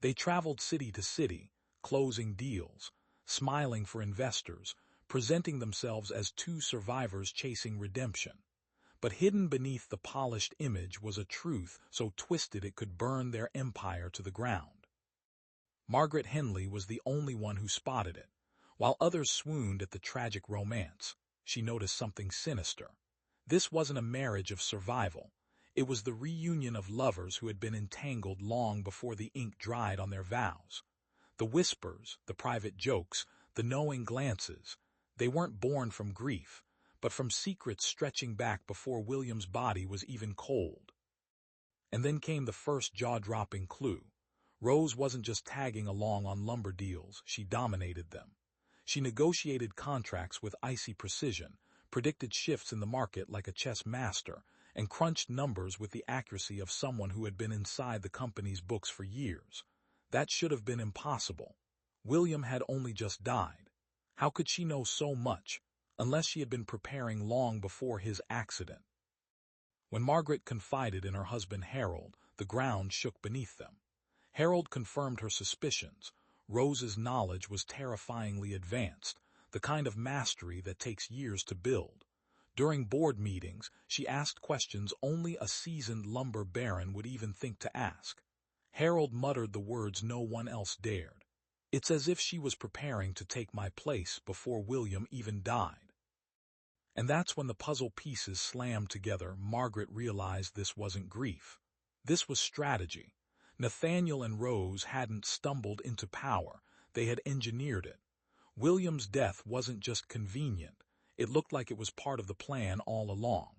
They traveled city to city, closing deals, smiling for investors, presenting themselves as two survivors chasing redemption. But hidden beneath the polished image was a truth so twisted it could burn their empire to the ground. Margaret Henley was the only one who spotted it. While others swooned at the tragic romance, she noticed something sinister. This wasn't a marriage of survival. It was the reunion of lovers who had been entangled long before the ink dried on their vows. The whispers, the private jokes, the knowing glances, they weren't born from grief, but from secrets stretching back before William's body was even cold. And then came the first jaw-dropping clue. Rose wasn't just tagging along on lumber deals, she dominated them. She negotiated contracts with icy precision, predicted shifts in the market like a chess master, and crunched numbers with the accuracy of someone who had been inside the company's books for years. That should have been impossible. William had only just died. How could she know so much, unless she had been preparing long before his accident? When Margaret confided in her husband Harold, the ground shook beneath them. Harold confirmed her suspicions. Rose's knowledge was terrifyingly advanced, the kind of mastery that takes years to build. During board meetings, she asked questions only a seasoned lumber baron would even think to ask. Harold muttered the words no one else dared. It's as if she was preparing to take my place before William even died. And that's when the puzzle pieces slammed together. Margaret realized this wasn't grief. This was strategy. Nathaniel and Rose hadn't stumbled into power, they had engineered it. William's death wasn't just convenient, it looked like it was part of the plan all along.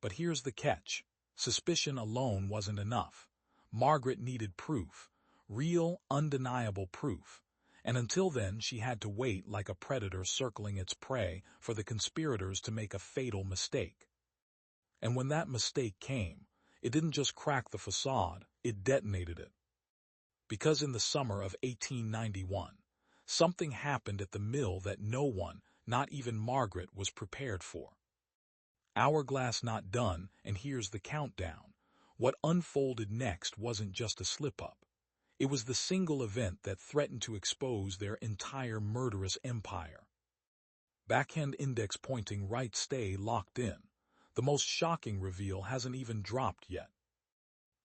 But here's the catch. Suspicion alone wasn't enough. Margaret needed proof, real, undeniable proof. And until then she had to wait like a predator circling its prey for the conspirators to make a fatal mistake. And when that mistake came, it didn't just crack the facade, it detonated it. Because in the summer of 1891, something happened at the mill that no one, not even Margaret, was prepared for. Hourglass not done, and here's the countdown. What unfolded next wasn't just a slip-up. It was the single event that threatened to expose their entire murderous empire. Backhand index pointing right, stay locked in. The most shocking reveal hasn't even dropped yet.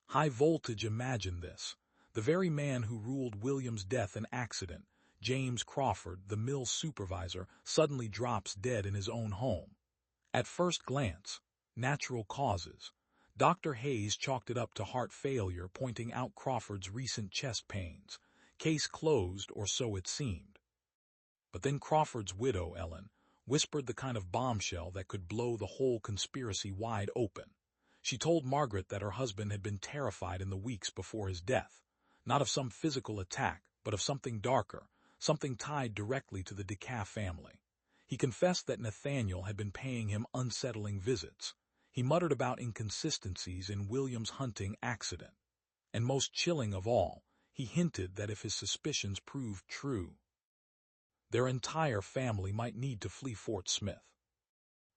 High voltage, imagine this. The very man who ruled William's death and accident, James Crawford, the mill supervisor, suddenly drops dead in his own home. At first glance, natural causes. Dr. Hayes chalked it up to heart failure, pointing out Crawford's recent chest pains. Case closed, or so it seemed. But then Crawford's widow, Ellen, whispered the kind of bombshell that could blow the whole conspiracy wide open. She told Margaret that her husband had been terrified in the weeks before his death, not of some physical attack, but of something darker, something tied directly to the DeCaff family. He confessed that Nathaniel had been paying him unsettling visits. He muttered about inconsistencies in William's hunting accident. And most chilling of all, he hinted that if his suspicions proved true, their entire family might need to flee Fort Smith.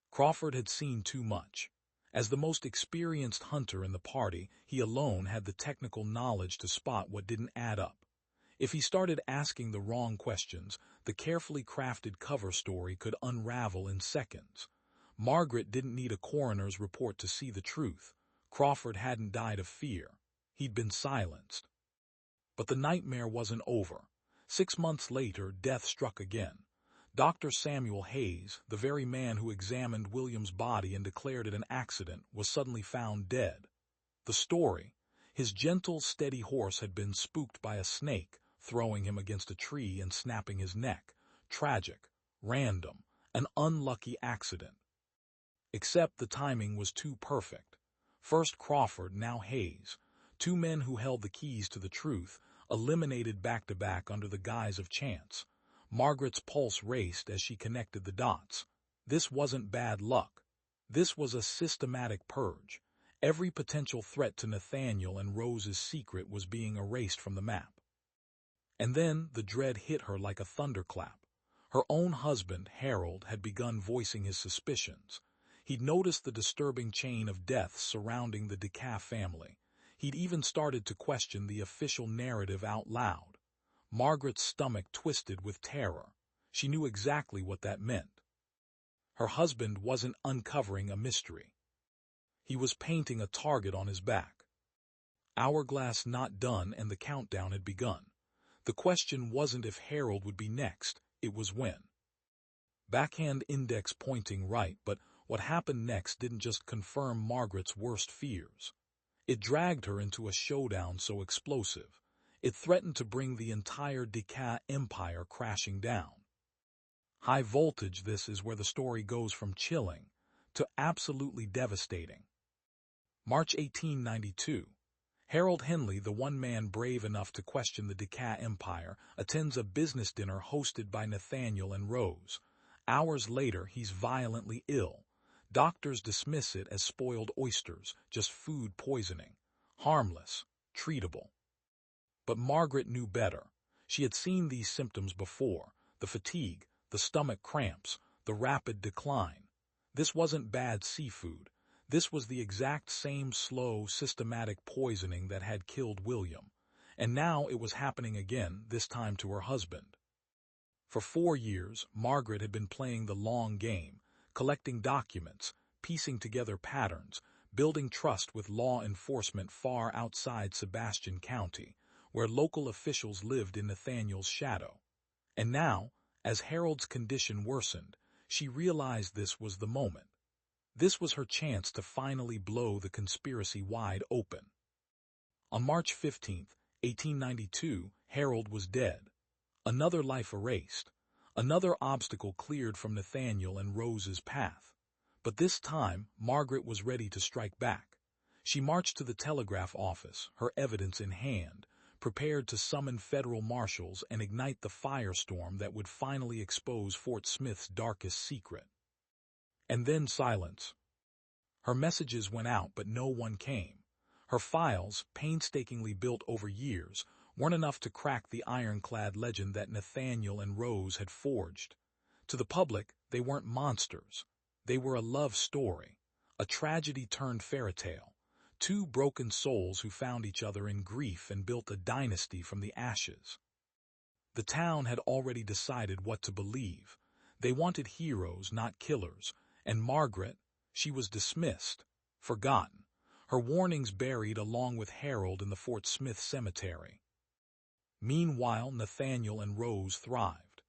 Crawford had seen too much. As the most experienced hunter in the party, he alone had the technical knowledge to spot what didn't add up. If he started asking the wrong questions, the carefully crafted cover story could unravel in seconds. Margaret didn't need a coroner's report to see the truth. Crawford hadn't died of fear. He'd been silenced. But the nightmare wasn't over. 6 months later, death struck again. Dr. Samuel Hayes, the very man who examined William's body and declared it an accident, was suddenly found dead. The story: his gentle, steady horse had been spooked by a snake, throwing him against a tree and snapping his neck. Tragic, random, an unlucky accident. Except the timing was too perfect. First Crawford, now Hayes, two men who held the keys to the truth, eliminated back-to-back under the guise of chance. Margaret's pulse raced as she connected the dots. This wasn't bad luck. This was a systematic purge. Every potential threat to Nathaniel and Rose's secret was being erased from the map. And then the dread hit her like a thunderclap. Her own husband, Harold, had begun voicing his suspicions. He'd noticed the disturbing chain of deaths surrounding the DeCaff family. He'd even started to question the official narrative out loud. Margaret's stomach twisted with terror. She knew exactly what that meant. Her husband wasn't uncovering a mystery. He was painting a target on his back. Hourglass not done, and the countdown had begun. The question wasn't if Harold would be next, it was when. Backhand index pointing right, but what happened next didn't just confirm Margaret's worst fears. It dragged her into a showdown so explosive. It threatened to bring the entire DeCaff empire crashing down. High voltage, this is where the story goes from chilling to absolutely devastating. March 1892. Harold Henley, the one man brave enough to question the DeCaff empire, attends a business dinner hosted by Nathaniel and Rose. Hours later, he's violently ill. Doctors dismiss it as spoiled oysters, just food poisoning. Harmless, treatable. But Margaret knew better. She had seen these symptoms before: the fatigue, the stomach cramps, the rapid decline. This wasn't bad seafood. This was the exact same slow, systematic poisoning that had killed William. And now it was happening again, this time to her husband. For 4 years, Margaret had been playing the long game, collecting documents, piecing together patterns, building trust with law enforcement far outside Sebastian County, where local officials lived in Nathaniel's shadow. And now, as Harold's condition worsened, she realized this was the moment. This was her chance to finally blow the conspiracy wide open. On March 15, 1892, Harold was dead. Another life erased. Another obstacle cleared from Nathaniel and Rose's path. But this time, Margaret was ready to strike back. She marched to the telegraph office, her evidence in hand, prepared to summon federal marshals and ignite the firestorm that would finally expose Fort Smith's darkest secret. And then silence. Her messages went out, but no one came. Her files, painstakingly built over years, weren't enough to crack the ironclad legend that Nathaniel and Rose had forged. To the public, they weren't monsters. They were a love story, a tragedy turned fairy tale. Two broken souls who found each other in grief and built a dynasty from the ashes. The town had already decided what to believe. They wanted heroes, not killers, and Margaret, she was dismissed, forgotten, her warnings buried along with Harold in the Fort Smith cemetery. Meanwhile, Nathaniel and Rose thrived.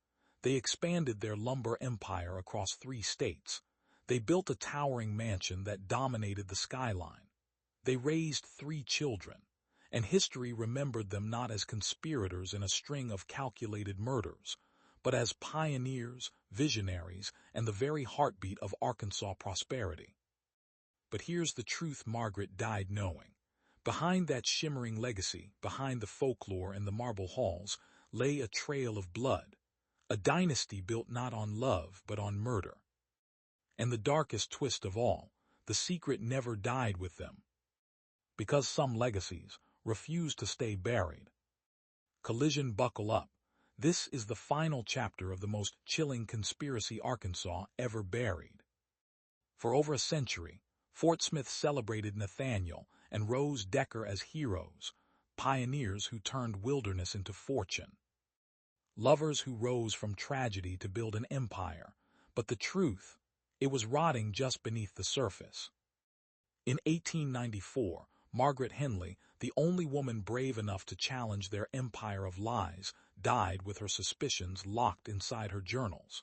They expanded their lumber empire across 3 states. They built a towering mansion that dominated the skyline. They raised 3 children, and history remembered them not as conspirators in a string of calculated murders, but as pioneers, visionaries, and the very heartbeat of Arkansas prosperity. But here's the truth Margaret died knowing. Behind that shimmering legacy, behind the folklore and the marble halls, lay a trail of blood, a dynasty built not on love but on murder. And the darkest twist of all, the secret never died with them. Because some legacies refuse to stay buried. Collision, buckle up. This is the final chapter of the most chilling conspiracy Arkansas ever buried. For over a century, Fort Smith celebrated Nathaniel and Rose Decker as heroes, pioneers who turned wilderness into fortune. Lovers who rose from tragedy to build an empire, but the truth, it was rotting just beneath the surface. In 1894, Margaret Henley, the only woman brave enough to challenge their empire of lies, died with her suspicions locked inside her journals.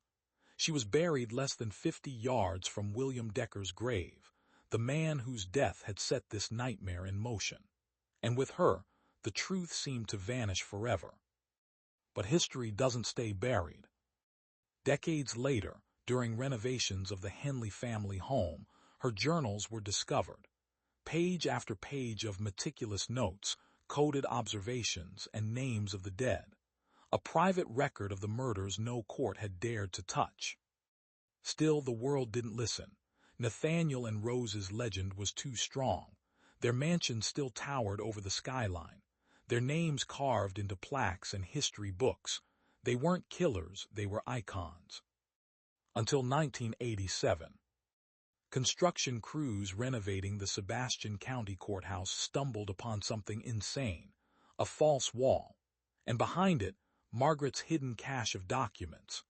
She was buried less than 50 yards from William Decker's grave, the man whose death had set this nightmare in motion. And with her, the truth seemed to vanish forever. But history doesn't stay buried. Decades later, during renovations of the Henley family home, her journals were discovered. Page after page of meticulous notes, coded observations, and names of the dead. A private record of the murders no court had dared to touch. Still, the world didn't listen. Nathaniel and Rose's legend was too strong. Their mansion still towered over the skyline, their names carved into plaques and history books. They weren't killers, they were icons. Until 1987. Construction crews renovating the Sebastian County Courthouse stumbled upon something insane, a false wall, and behind it, Margaret's hidden cache of documents,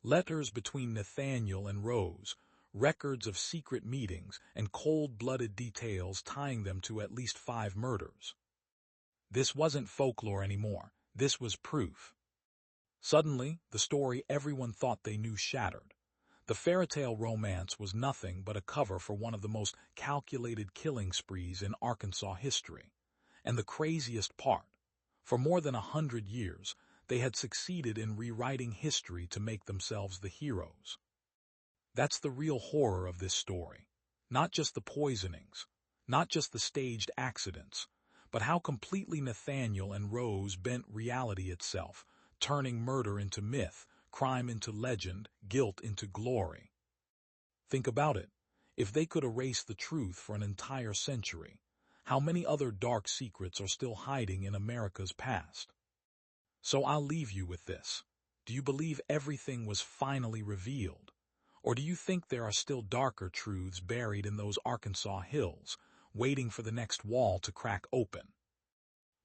letters between Nathaniel and Rose, records of secret meetings, and cold-blooded details tying them to at least 5 murders. This wasn't folklore anymore, this was proof. Suddenly, the story everyone thought they knew shattered. The fairytale romance was nothing but a cover for one of the most calculated killing sprees in Arkansas history. And the craziest part, for more than 100 years, they had succeeded in rewriting history to make themselves the heroes. That's the real horror of this story. Not just the poisonings, not just the staged accidents, but how completely Nathaniel and Rose bent reality itself, turning murder into myth, crime into legend, guilt into glory. Think about it. If they could erase the truth for an entire century, how many other dark secrets are still hiding in America's past? So I'll leave you with this. Do you believe everything was finally revealed? Or do you think there are still darker truths buried in those Arkansas hills, waiting for the next wall to crack open?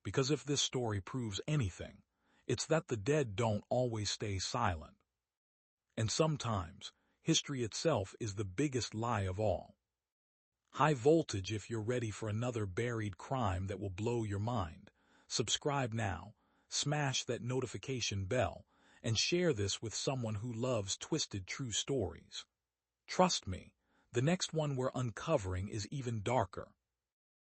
Because if this story proves anything, it's that the dead don't always stay silent. And sometimes, history itself is the biggest lie of all. High voltage if you're ready for another buried crime that will blow your mind. Subscribe now, smash that notification bell, and share this with someone who loves twisted true stories. Trust me, the next one we're uncovering is even darker.